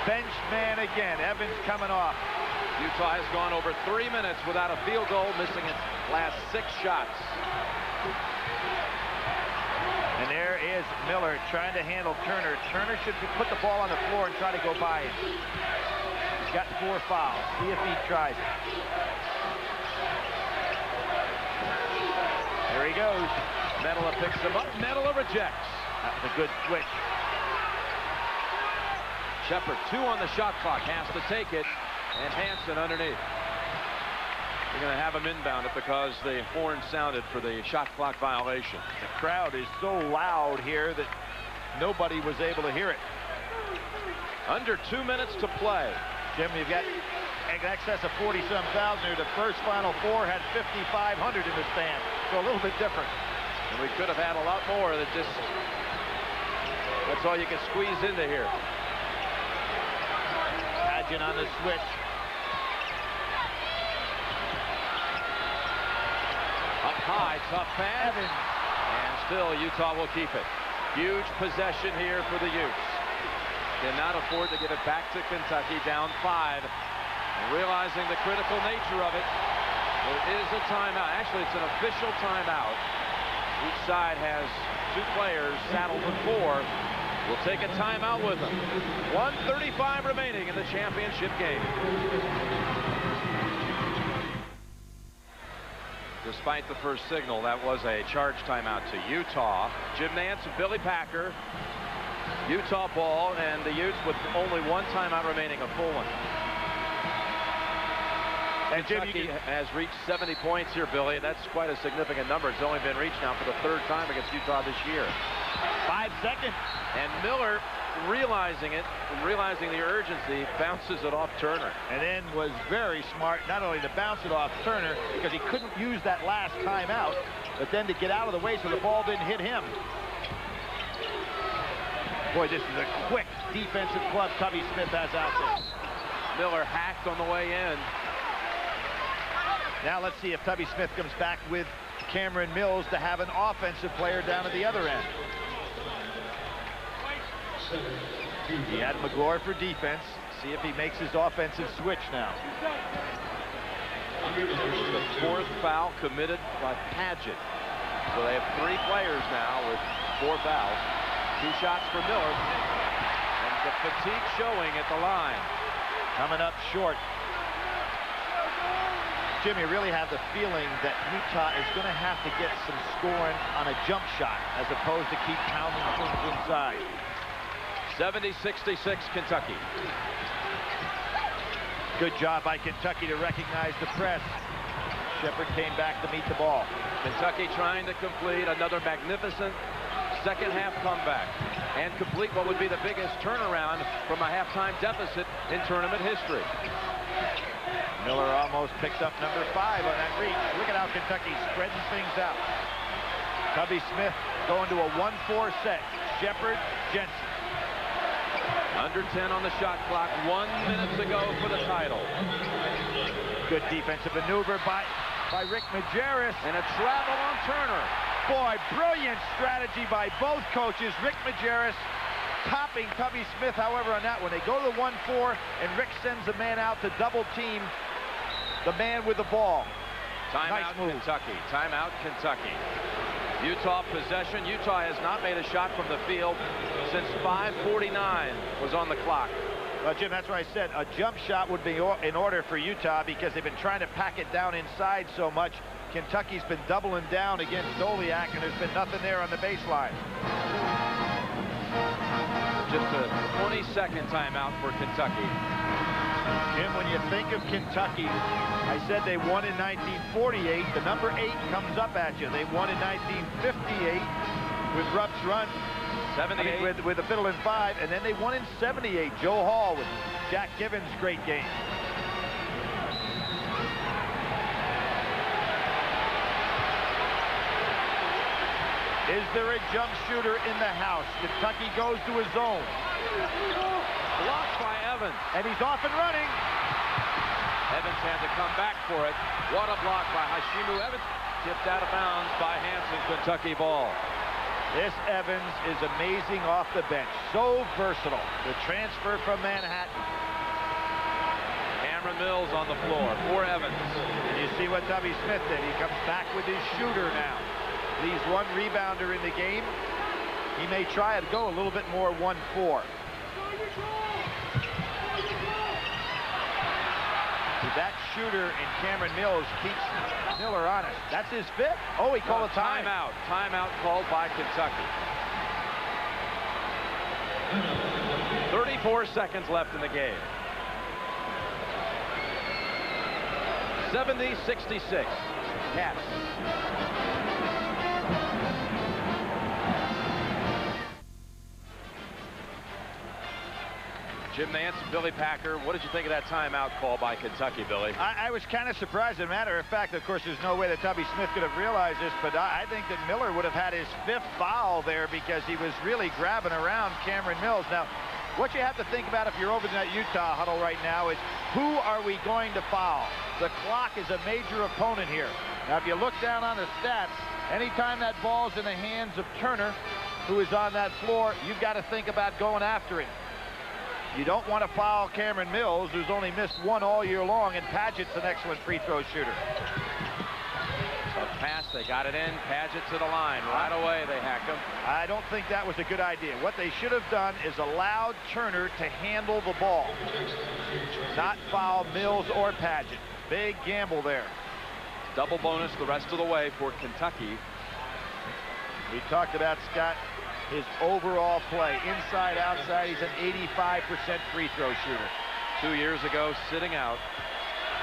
bench man again. Evans coming off. Utah has gone over 3 minutes without a field goal, missing its last 6 shots. And there is Miller trying to handle Turner. Turner should put the ball on the floor and try to go by him. He's got 4 fouls. See if he tries it. There he goes. Medela picks him up. Medela rejects. That was a good switch. Shepard, 2 on the shot clock, has to take it. And Hansen underneath. They're going to have him inbound it because the horn sounded for the shot clock violation. The crowd is so loud here that nobody was able to hear it. Under 2 minutes to play. Jim, you've got in excess of 40-some thousand here. The first Final Four had 5,500 in the stand, so a little bit different. And we could have had a lot more that just, that's all you can squeeze into here. Padgett on the switch. Up high, tough pass. And still Utah will keep it. Huge possession here for the Utes. Cannot afford to give it back to Kentucky, down 5. And realizing the critical nature of it, there is a timeout. Actually, it's an official timeout. Each side has 2 players saddled with 4. We'll take a timeout with them. 1:35 remaining in the championship game. Despite the first signal, that was a charge timeout to Utah. Jim Nance and Billy Packer. Utah ball, and the Utes with only 1 timeout remaining, a full one. And Kentucky has reached 70 points here, Billy. That's quite a significant number. It's only been reached now for the 3rd time against Utah this year. 5 seconds. And Miller, realizing it, realizing the urgency, bounces it off Turner. And then was very smart, not only to bounce it off Turner, because he couldn't use that last timeout, but then to get out of the way so the ball didn't hit him. Boy, this is a quick defensive club Tubby Smith has out there. Miller hacked on the way in. Now let's see if Tubby Smith comes back with Cameron Mills to have an offensive player down at the other end. He had McGlure for defense. See if he makes his offensive switch now. This is the 4th foul committed by Padgett. So they have 3 players now with 4 fouls. 2 shots for Miller. And the fatigue showing at the line. Coming up short. Jim, you really have the feeling that Utah is going to have to get some scoring on a jump shot as opposed to keep pounding things inside. 70-66 Kentucky. Good job by Kentucky to recognize the press. Shepard came back to meet the ball. Kentucky trying to complete another magnificent second-half comeback and complete what would be the biggest turnaround from a halftime deficit in tournament history. Miller almost picked up number 5 on that reach. Look at how Kentucky's spreading things out. Tubby Smith going to a 1-4 set. Shepard, Jensen. Under 10 on the shot clock, 1 minute to go for the title. Good defensive maneuver by Rick Majerus. And a travel on Turner. Boy, brilliant strategy by both coaches. Rick Majerus topping Tubby Smith, however, on that one. They go to the 1-4, and Rick sends a man out to double team the man with the ball. Timeout, nice Kentucky. Timeout, Kentucky. Utah possession. Utah has not made a shot from the field since 5:49 was on the clock. Well, Jim, that's why I said a jump shot would be in order for Utah because they've been trying to pack it down inside so much. Kentucky's been doubling down against Doliak, and there's been nothing there on the baseline. Just a 20-second timeout for Kentucky. Jim, when you think of Kentucky, I said they won in 1948. The number 8 comes up at you. They won in 1958 with Rupp's run. 78. With the fiddle in 5, and then they won in 78. Joe Hall with Jack Givens' great game. Is there a jump shooter in the house? Kentucky goes to his zone. Blocked by Evans. And he's off and running. Evans had to come back for it. What a block by Hashimu Evans. Tipped out of bounds by Hansen. Kentucky ball. This Evans is amazing off the bench. So versatile. The transfer from Manhattan. Cameron Mills on the floor for Evans. And you see what Tubby Smith did. He comes back with his shooter now. Leaves one rebounder in the game. He may try to go a little bit more 1-4. That shooter in Cameron Mills keeps Miller honest. That's his 5th. Oh, he called a timeout. Timeout called by Kentucky. 34 seconds left in the game. 70-66. Cats. Jim Nance and Billy Packer, what did you think of that timeout call by Kentucky, Billy? I was kind of surprised. As a matter of fact, of course, there's no way that Tubby Smith could have realized this, but I think that Miller would have had his 5th foul there because he was really grabbing around Cameron Mills. Now, what you have to think about if you're over in that Utah huddle right now is who are we going to foul? The clock is a major opponent here. Now, if you look down on the stats, anytime that ball's in the hands of Turner, who is on that floor, you've got to think about going after him. You don't want to foul Cameron Mills, who's only missed 1 all year long, and Padgett's an excellent free throw shooter. A pass, they got it in. Padgett to the line. Right away, they hacked him. I don't think that was a good idea. What they should have done is allowed Turner to handle the ball, not foul Mills or Padgett. Big gamble there. Double bonus the rest of the way for Kentucky. We talked about Scott. His overall play, inside, outside, he's an 85% free throw shooter. 2 years ago, sitting out,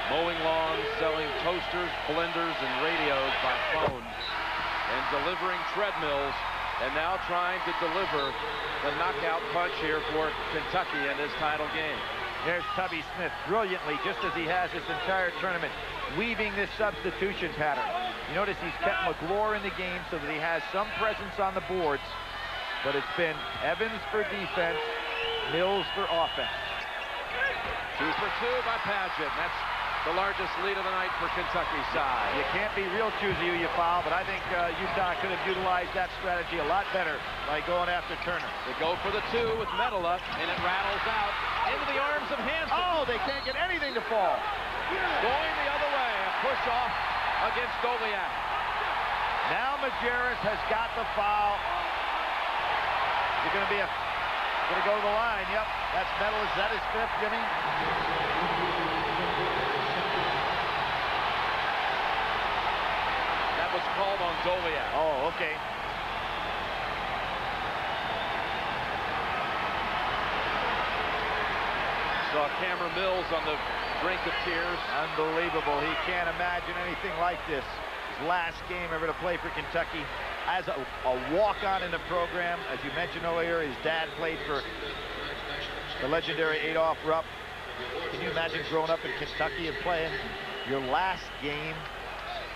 mowing lawns, selling toasters, blenders, and radios by phone, and delivering treadmills, and now trying to deliver the knockout punch here for Kentucky in this title game. There's Tubby Smith brilliantly, just as he has this entire tournament, weaving this substitution pattern. You notice he's kept McGlure in the game so that he has some presence on the boards. But it's been Evans for defense, Mills for offense. 2 for 2 by Padgett. That's the largest lead of the night for Kentucky's side. You can't be real choosy who you foul, but I think Utah could have utilized that strategy a lot better by going after Turner. They go for the 2 with Medela, and it rattles out into the arms of Hansen. Oh, they can't get anything to fall. Going the other way, a push off against Doliak. Now Majerus has got the foul. You're going to be going to go to the line. Yep, that's Medel. Is that his 5th, Jimmy? That was called on Doliak. Oh, okay. Saw Cameron Mills on the brink of tears. Unbelievable. He can't imagine anything like this. His last game ever to play for Kentucky. As a walk-on in the program, as you mentioned earlier, his dad played for the legendary Adolph Rupp. Can you imagine growing up in Kentucky and playing your last game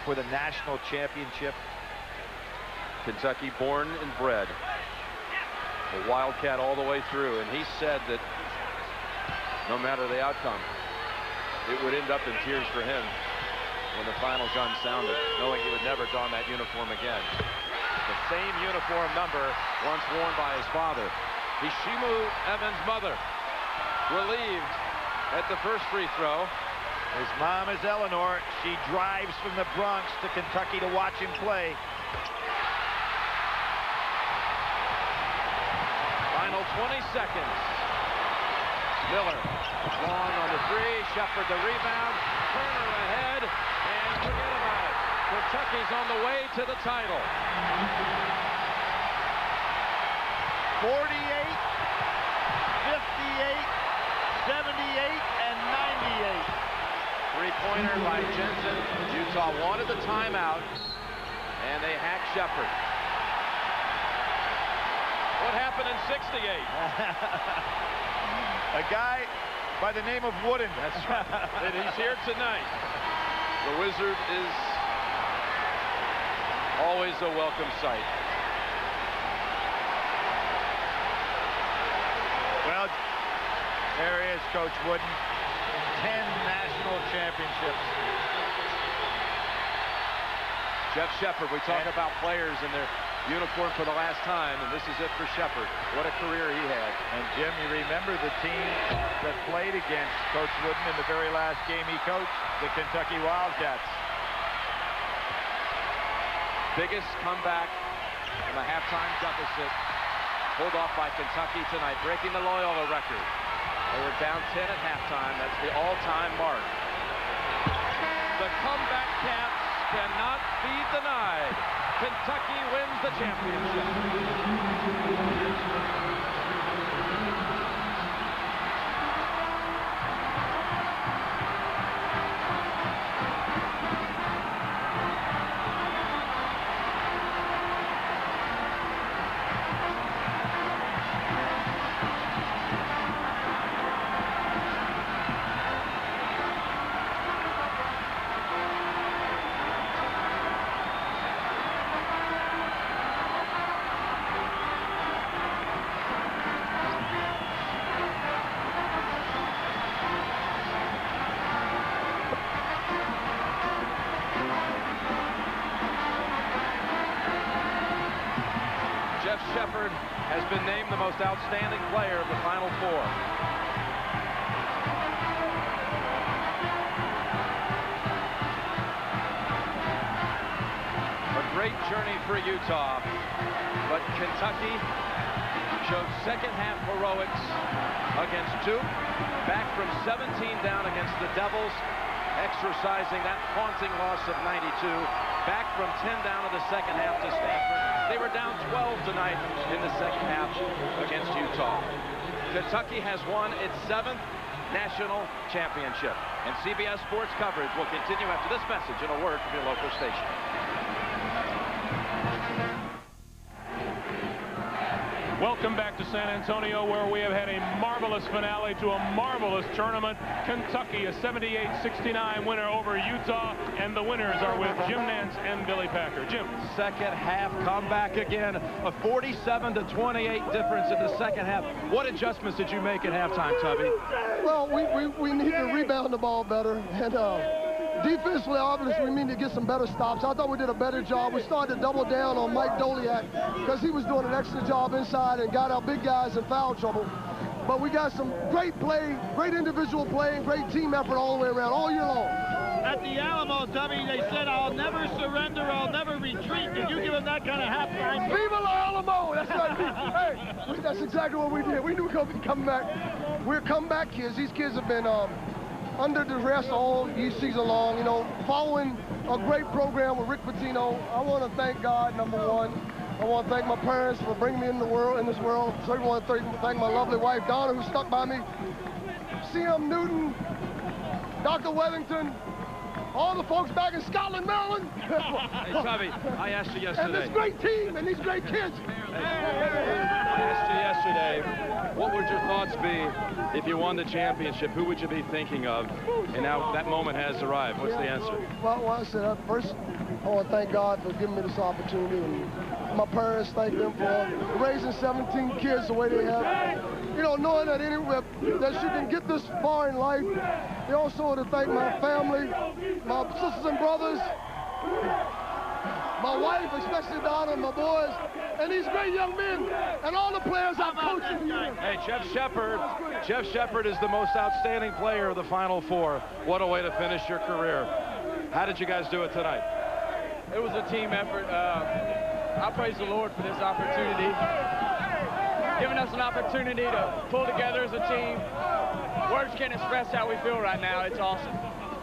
for the national championship? Kentucky born and bred. A Wildcat all the way through, and he said that no matter the outcome, it would end up in tears for him when the final gun sounded, knowing he would never don that uniform again. The same uniform number once worn by his father. Hashimu Evans' mother relieved at the first free throw. His mom is Eleanor. She drives from the Bronx to Kentucky to watch him play. Final 20 seconds. Miller, long on the three. Shepard the rebound. Turner ahead, and forget about it. Kentucky's on the way to the title. 48, 58, 78, and 98. Three-pointer by Jensen. Utah wanted the timeout, and they hacked Shepard. What happened in 68? A guy by the name of Wooden. That's right. And he's here tonight. The Wizard is always a welcome sight. Well, there is Coach Wooden. 10 national championships. Jeff Shepard, we talk about players in their uniform for the last time, and this is it for Shepard. What a career he had. And Jim, you remember the team that played against Coach Wooden in the very last game he coached, the Kentucky Wildcats. Biggest comeback from a halftime deficit pulled off by Kentucky tonight, breaking the Loyola record. They were down 10 at halftime. That's the all-time mark. The comeback Cats cannot be denied. Kentucky wins the championship. Jeff Shepard has been named the most outstanding player of the Final Four. A great journey for Utah, but Kentucky showed second-half heroics against Duke, back from 17 down against the Devils, exercising that haunting loss of 92, back from 10 down in the second half to Stanford. They were down 12 tonight in the second half against Utah. Kentucky has won its 7th national championship, and CBS Sports coverage will continue after this message and a word from your local station. Welcome back to San Antonio, where we have had a marvelous finale to a marvelous tournament. Kentucky, a 78-69 winner over Utah, and the winners are with Jim Nantz and Billy Packer. Jim. Second half comeback again, a 47-28 difference in the second half. What adjustments did you make at halftime, Tubby? Well, we need to rebound the ball better, and defensively, obviously, we need to get some better stops. I thought we did a better job. We started to double down on Mike Doliak because he was doing an excellent job inside and got our big guys in foul trouble. But we got some great play, great individual play, and great team effort all the way around, all year long. At the Alamo, Tubby, they said, "I'll never surrender, I'll never retreat." Did you give them that kind of halftime? Viva la Alamo! That's right. Hey, that's exactly what we did. We knew we could come back. We're comeback kids. These kids have been under duress all season long, you know, following a great program with Rick Pitino. I want to thank God, number one. I want to thank my parents for bringing me in this world. So I want to thank my lovely wife, Donna, who stuck by me. C.M. Newton, Dr. Wellington, all the folks back in Scotland, Maryland. Hey, Tubby, I asked you yesterday. And this great team and these great kids. I asked you yesterday, what would your thoughts be if you won the championship? Who would you be thinking of? And now that moment has arrived. What's the answer? Well, I said, first, I want to thank God for giving me this opportunity. And my parents, thank them for raising 17 kids the way they have. You know, knowing that that you can get this far in life. They also want to thank my family, my sisters and brothers, my wife, especially Donna, and my boys, and these great young men, and all the players I've coached in the year. Hey, Jeff Shepard. Jeff Shepard is the most outstanding player of the Final Four. What a way to finish your career. How did you guys do it tonight? It was a team effort. I praise the Lord for this opportunity. giving us an opportunity to pull together as a team. Words can't express how we feel right now. It's awesome.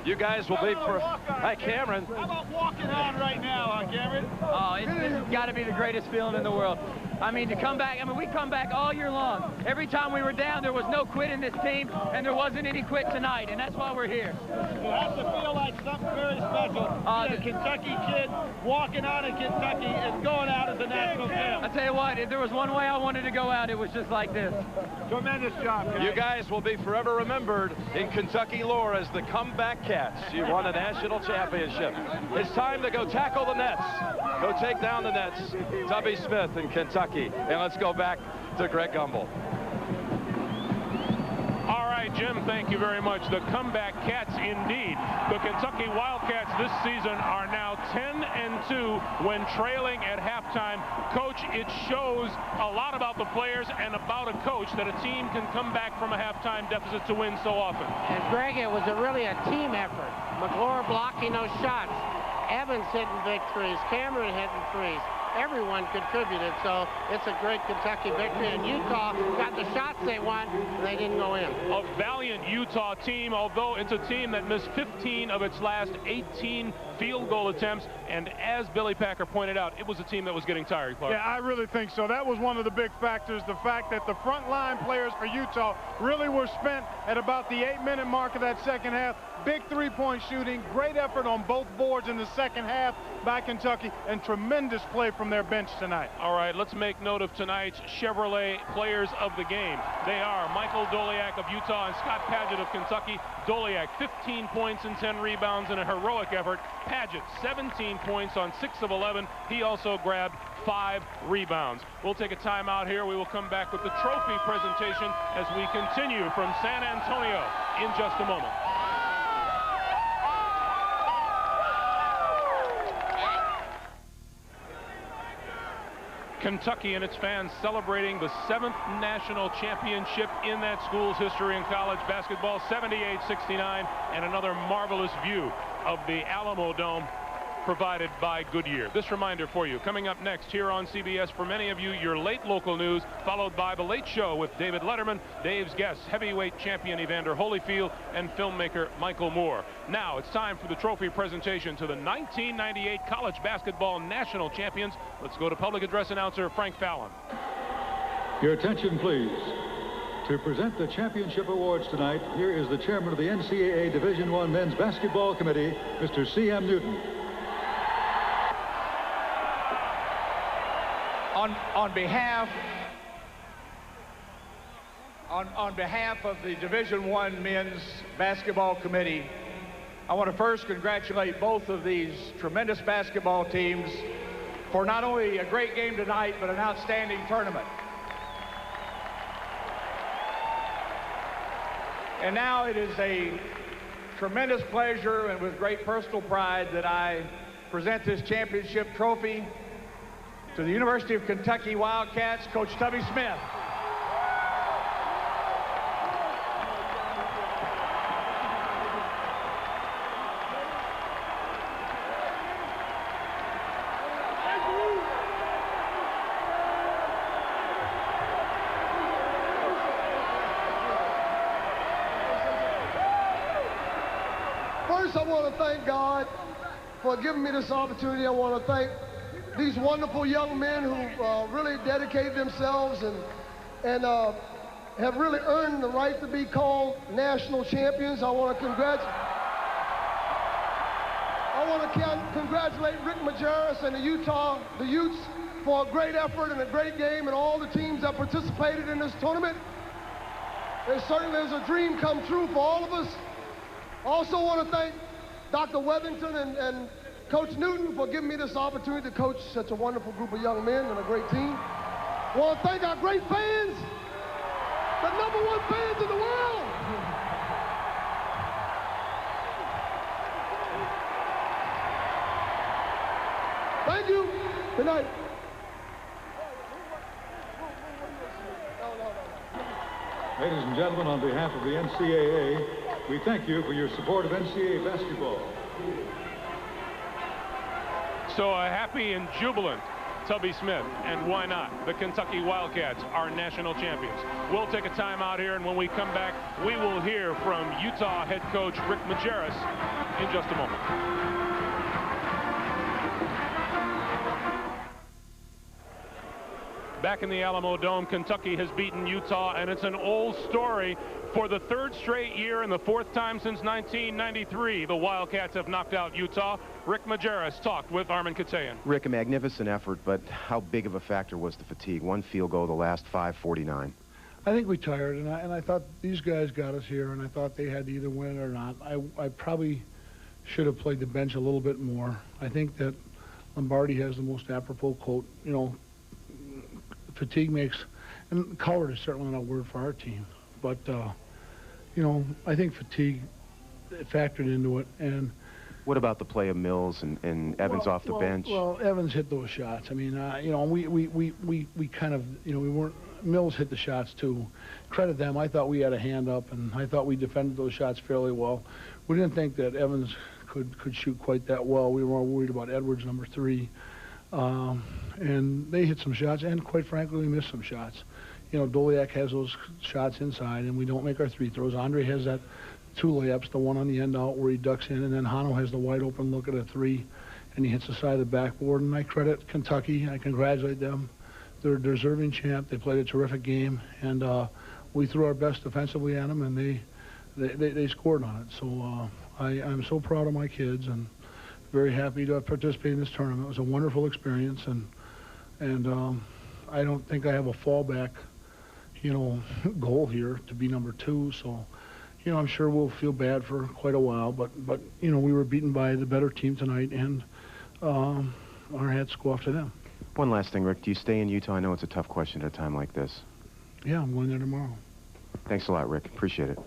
You guys will be for... Hi, Cameron. How about walking on right now, Cameron? Oh, it's got to be the greatest feeling in the world. I mean, to come back, we come back all year long. Every time we were down, there was no quit in this team, and there wasn't any quit tonight, and that's why we're here. You have to feel like something very special. The Kentucky kid walking out in Kentucky and going out as a national champ. I tell you what, if there was one way I wanted to go out, it was just like this. Tremendous job, guys. You guys will be forever remembered in Kentucky lore as the comeback Cats. You won a national championship. It's time to go tackle the nets. Go take down the nets. Tubby Smith in Kentucky. And let's go back to Greg Gumbel. All right, Jim, thank you very much. The comeback Cats indeed. The Kentucky Wildcats this season are now 10-2 when trailing at halftime. Coach, it shows a lot about the players and about a coach that a team can come back from a halftime deficit to win so often. And Greg, it was really a team effort. McClure blocking those shots. Evans hitting big threes. Cameron hitting threes. Everyone contributed, so it's a great Kentucky victory. And Utah got the shots they want, and they didn't go in. A valiant Utah team, although it's a team that missed 15 of its last 18 field goal attempts. And as Billy Packer pointed out, it was a team that was getting tired, Clark. Yeah, I really think so. That was one of the big factors, the fact that the front line players for Utah really were spent at about the 8-minute mark of that second half. Big three-point shooting, great effort on both boards in the second half by Kentucky, and tremendous play from their bench tonight. All right, let's make note of tonight's Chevrolet players of the game. They are Michael Doliak of Utah and Scott Padgett of Kentucky. Doliak, 15 points and 10 rebounds in a heroic effort. Padgett, 17 points on 6 of 11. He also grabbed 5 rebounds. We'll take a timeout here. We will come back with the trophy presentation as we continue from San Antonio in just a moment. Kentucky and its fans celebrating the 7th national championship in that school's history in college basketball, 78-69, and another marvelous view of the Alamo Dome provided by Goodyear. This reminder for you, coming up next here on CBS, for many of you, your late local news, followed by The Late Show with David Letterman, Dave's guests, heavyweight champion Evander Holyfield, and filmmaker Michael Moore. Now it's time for the trophy presentation to the 1998 college basketball national champions. Let's go to public address announcer Frank Fallon. Your attention, please. To present the championship awards tonight, here is the chairman of the NCAA Division I Men's Basketball Committee, Mr. C.M. Newton. On behalf of the Division I Men's Basketball Committee, I want to first congratulate both of these tremendous basketball teams for not only a great game tonight, but an outstanding tournament. And now it is a tremendous pleasure and with great personal pride that I present this championship trophy to the University of Kentucky Wildcats, Coach Tubby Smith. First, I want to thank God for giving me this opportunity. I want to thank these wonderful young men who really dedicated themselves and have really earned the right to be called national champions. I want to congratulate Rick Majerus and the Utes for a great effort and a great game, and all the teams that participated in this tournament. It certainly is a dream come true for all of us. I also want to thank Dr. Wethington and Coach Newton for giving me this opportunity to coach such a wonderful group of young men and a great team. I want to thank our great fans, the #1 fans in the world. Thank you. Good night. Ladies and gentlemen, on behalf of the NCAA, we thank you for your support of NCAA basketball. So a happy and jubilant Tubby Smith, and why not? The Kentucky Wildcats are national champions. We'll take a time out here, and when we come back, we will hear from Utah head coach Rick Majerus in just a moment. Back in the Alamo Dome, Kentucky has beaten Utah, and it's an old story. For the third straight year and the fourth time since 1993, the Wildcats have knocked out Utah. Rick Majerus talked with Armin Katayan. Rick, a magnificent effort, but how big of a factor was the fatigue? One field goal, the last 5:49. I think we tired, and I thought these guys got us here, and I thought they had to either win or not. I probably should have played the bench a little bit more. I think that Lombardi has the most apropos quote, you know, fatigue makes, and coward is certainly not a word for our team, but you know, I think fatigue factored into it. And what about the play of Mills and Evans off the bench? Well, Evans hit those shots. I mean, you know, we kind of, you know, we weren't. Mills hit the shots too. Credit them. I thought we had a hand up, and I thought we defended those shots fairly well. We didn't think that Evans could shoot quite that well. We were more worried about Edwards, number 3. And they hit some shots, and quite frankly, we missed some shots. You know, Doliak has those shots inside, and we don't make our 3 throws. Andre has that 2 layups, the one on the end out where he ducks in, and then Hano has the wide open look at a 3, and he hits the side of the backboard. And I credit Kentucky. I congratulate them. They're a deserving champ. They played a terrific game, and we threw our best defensively at them, and they scored on it. So I'm so proud of my kids, and very happy to have participated in this tournament. It was a wonderful experience, and I don't think I have a fallback, you know, goal here to be number 2. So, you know, I'm sure we'll feel bad for quite a while, but you know, we were beaten by the better team tonight, and our hats go off to them. One last thing, Rick. Do you stay in Utah? I know it's a tough question at a time like this. Yeah, I'm going there tomorrow. Thanks a lot, Rick. Appreciate it.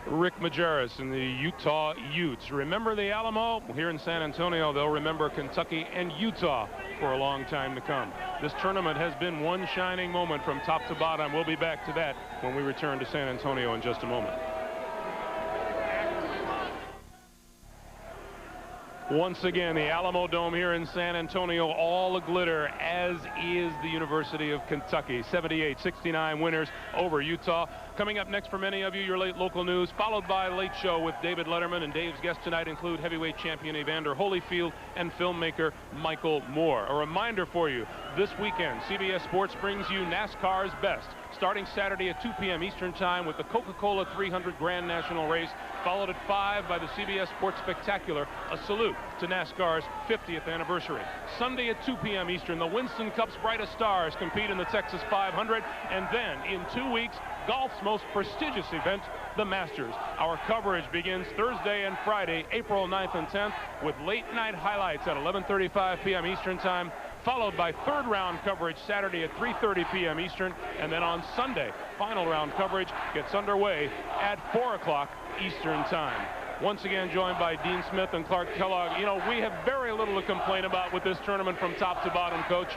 Rick Majerus and the Utah Utes. Remember the Alamo? Well, here in San Antonio, they'll remember Kentucky and Utah for a long time to come. This tournament has been one shining moment from top to bottom. We'll be back to that when we return to San Antonio in just a moment. Once again, the Alamo Dome here in San Antonio, all a-glitter, as is the University of Kentucky. 78-69 winners over Utah. Coming up next for many of you, your late local news, followed by Late Show with David Letterman. And Dave's guests tonight include heavyweight champion Evander Holyfield and filmmaker Michael Moore. A reminder for you, this weekend, CBS Sports brings you NASCAR's Best, starting Saturday at 2 p.m. Eastern Time with the Coca-Cola 300 Grand National Race, followed at 5 by the CBS Sports Spectacular, a salute to NASCAR's 50th anniversary. Sunday at 2 p.m. Eastern, the Winston Cup's brightest stars compete in the Texas 500, and then in 2 weeks, golf's most prestigious event, the Masters. Our coverage begins Thursday and Friday, April 9th and 10th, with late-night highlights at 11:35 p.m. Eastern Time, followed by third-round coverage Saturday at 3:30 p.m. Eastern, and then on Sunday, final round coverage gets underway at 4 o'clock Eastern Time. Once again, joined by Dean Smith and Clark Kellogg. You know, we have very little to complain about with this tournament from top to bottom, Coach.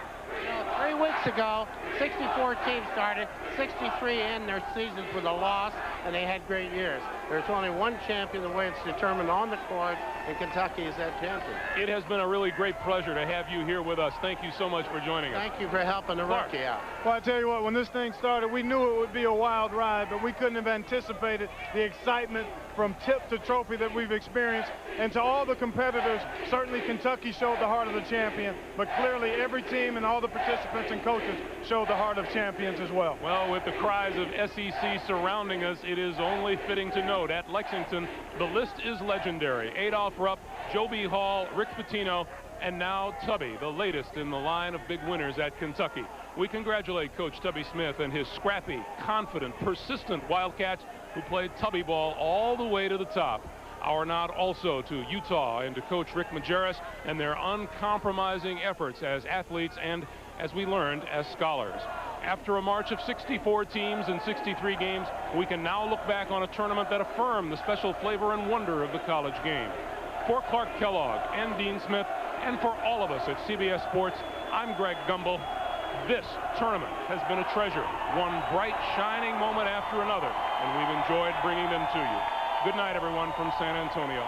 3 weeks ago, 64 teams started, 63 end their seasons with a loss, and they had great years. There's only one champion the way it's determined on the court, and Kentucky is that champion. It has been a really great pleasure to have you here with us. Thank you so much for joining us. Thank you for helping the rookie out. Well, I tell you what, when this thing started, we knew it would be a wild ride, but we couldn't have anticipated the excitement from tip to trophy that we've experienced. And to all the competitors, certainly Kentucky showed the heart of the champion, but clearly every team and all the participants and coaches showed the heart of champions as well. Well, with the cries of SEC surrounding us, it is only fitting to note at Lexington, the list is legendary. Adolph Rupp, Joe B. Hall, Rick Pitino, and now Tubby, the latest in the line of big winners at Kentucky. We congratulate Coach Tubby Smith and his scrappy, confident, persistent Wildcats who played Tubby ball all the way to the top. Our nod also to Utah and to Coach Rick Majerus and their uncompromising efforts as athletes and, as we learned, as scholars. After a march of 64 teams and 63 games, we can now look back on a tournament that affirmed the special flavor and wonder of the college game. For Clark Kellogg and Dean Smith, and for all of us at CBS Sports, I'm Greg Gumbel. This tournament has been a treasure, one bright, shining moment after another, and we've enjoyed bringing them to you. Good night, everyone, from San Antonio.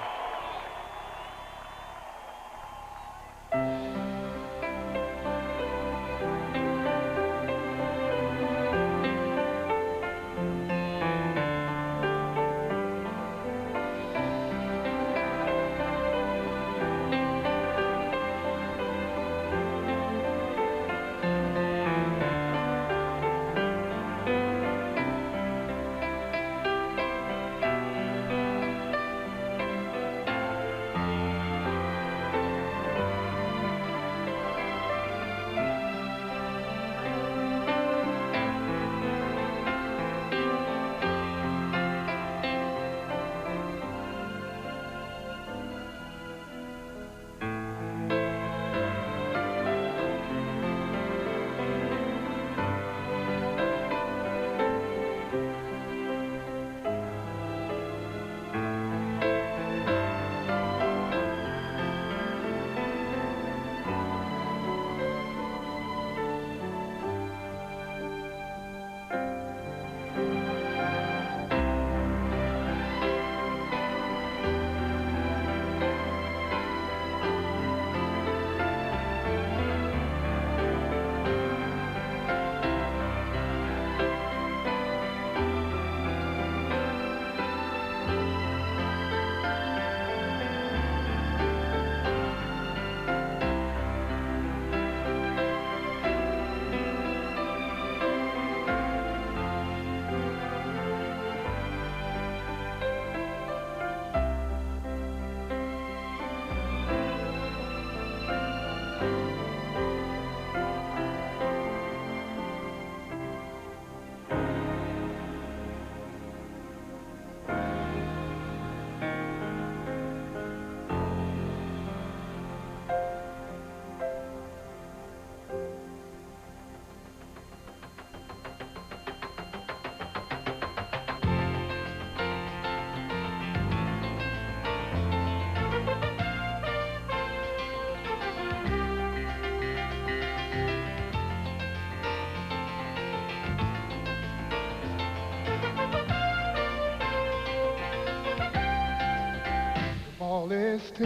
ball is tipped.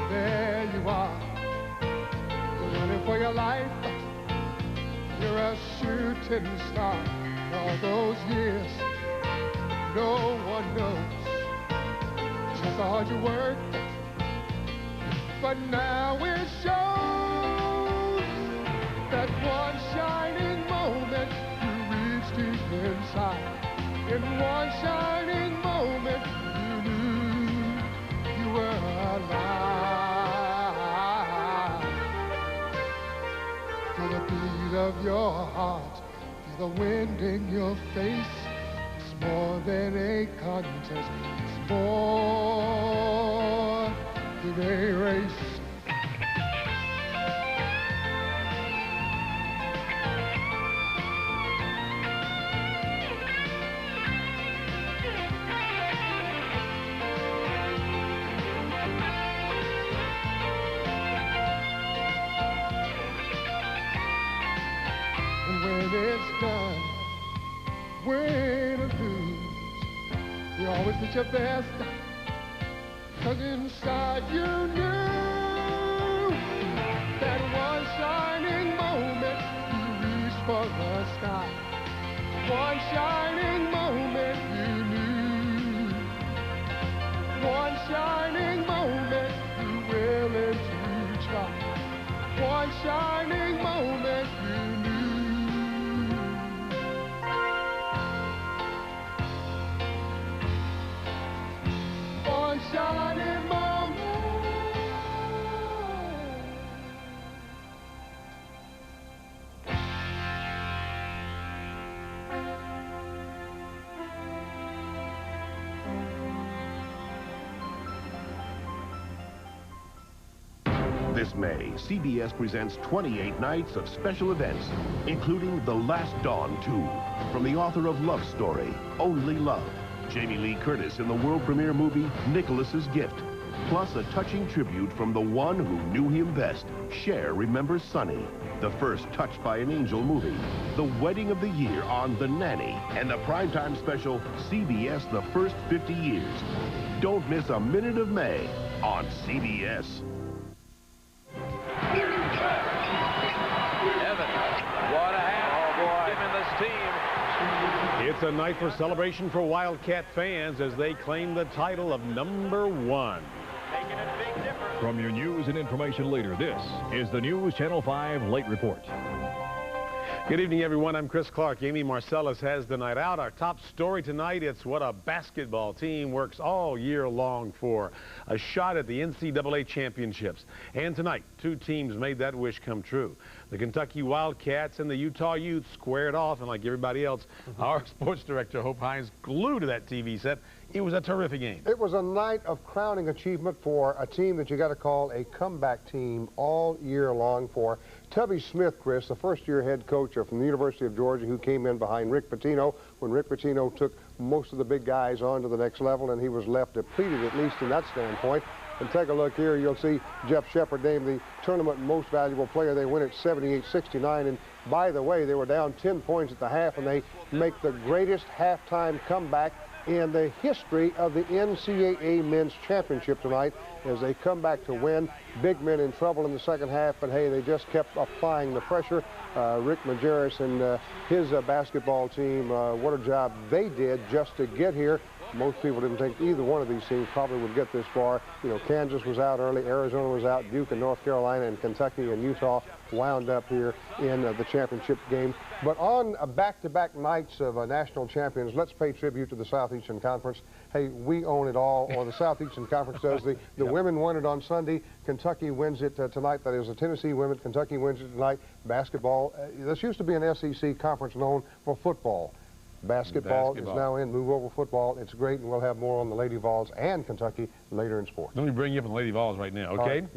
There you are. You're running for your life. You're a shooting star. All those years, no one knows just how hard you worked. But now it shows that one shining moment you reached deep inside. In one shining moment you knew you were alive. Feel the beat of your heart, feel the wind in your face. It's more than a contest, it's more than a race. When it's done, win or lose, you always did your best, 'cause inside you knew that one shining moment you reached for the sky. One shining moment you knew. One shining moment you're willing to try. One shining moment you knew. One shining moment. This May, CBS presents 28 nights of special events, including The Last Dawn 2, from the author of Love Story, Only Love, Jamie Lee Curtis in the world premiere movie Nicholas's Gift, plus a touching tribute from the one who knew him best. Cher remembers Sonny, the first Touched by an Angel movie, the wedding of the year on The Nanny, and the primetime special CBS The First 50 Years. Don't miss a minute of May on CBS. What a hand given this team. It's a night for celebration for Wildcat fans as they claim the title of #1. From your news and information leader, this is the News Channel 5 Late Report. Good evening, everyone. I'm Chris Clark. Amy Marcellus has the night out. Our top story tonight, it's what a basketball team works all year long for. A shot at the NCAA championships. And tonight, two teams made that wish come true. The Kentucky Wildcats and the Utah Utes squared off, and like everybody else, our sports director, Hope Hines, glued to that TV set. It was a terrific game. It was a night of crowning achievement for a team that you got to call a comeback team all year long for. Tubby Smith, Chris, the first-year head coach from the University of Georgia, who came in behind Rick Pitino when Rick Pitino took most of the big guys on to the next level, and he was left depleted, at least in that standpoint. And take a look here, you'll see Jeff Shepard named the tournament most valuable player. They win at 78-69, and by the way, they were down 10 points at the half, and they make the greatest halftime comeback in the history of the NCAA Men's Championship tonight as they come back to win. Big men in trouble in the second half, but hey, they just kept applying the pressure. Rick Majerus and his basketball team, what a job they did just to get here. Most people didn't think either one of these teams probably would get this far. You know, Kansas was out early, Arizona was out, Duke and North Carolina and Kentucky and Utah wound up here in the championship game. But on back-to-back nights of national champions, let's pay tribute to the Southeastern Conference. Hey, we own it all, or the Southeastern Conference does. The women won it on Sunday. Kentucky wins it tonight. That is the Tennessee women. Kentucky wins it tonight. Basketball. This used to be an SEC conference known for football. Basketball is now in. Move over football. It's great, and we'll have more on the Lady Vols and Kentucky later in sports. Let me bring you up on the Lady Vols right now, okay?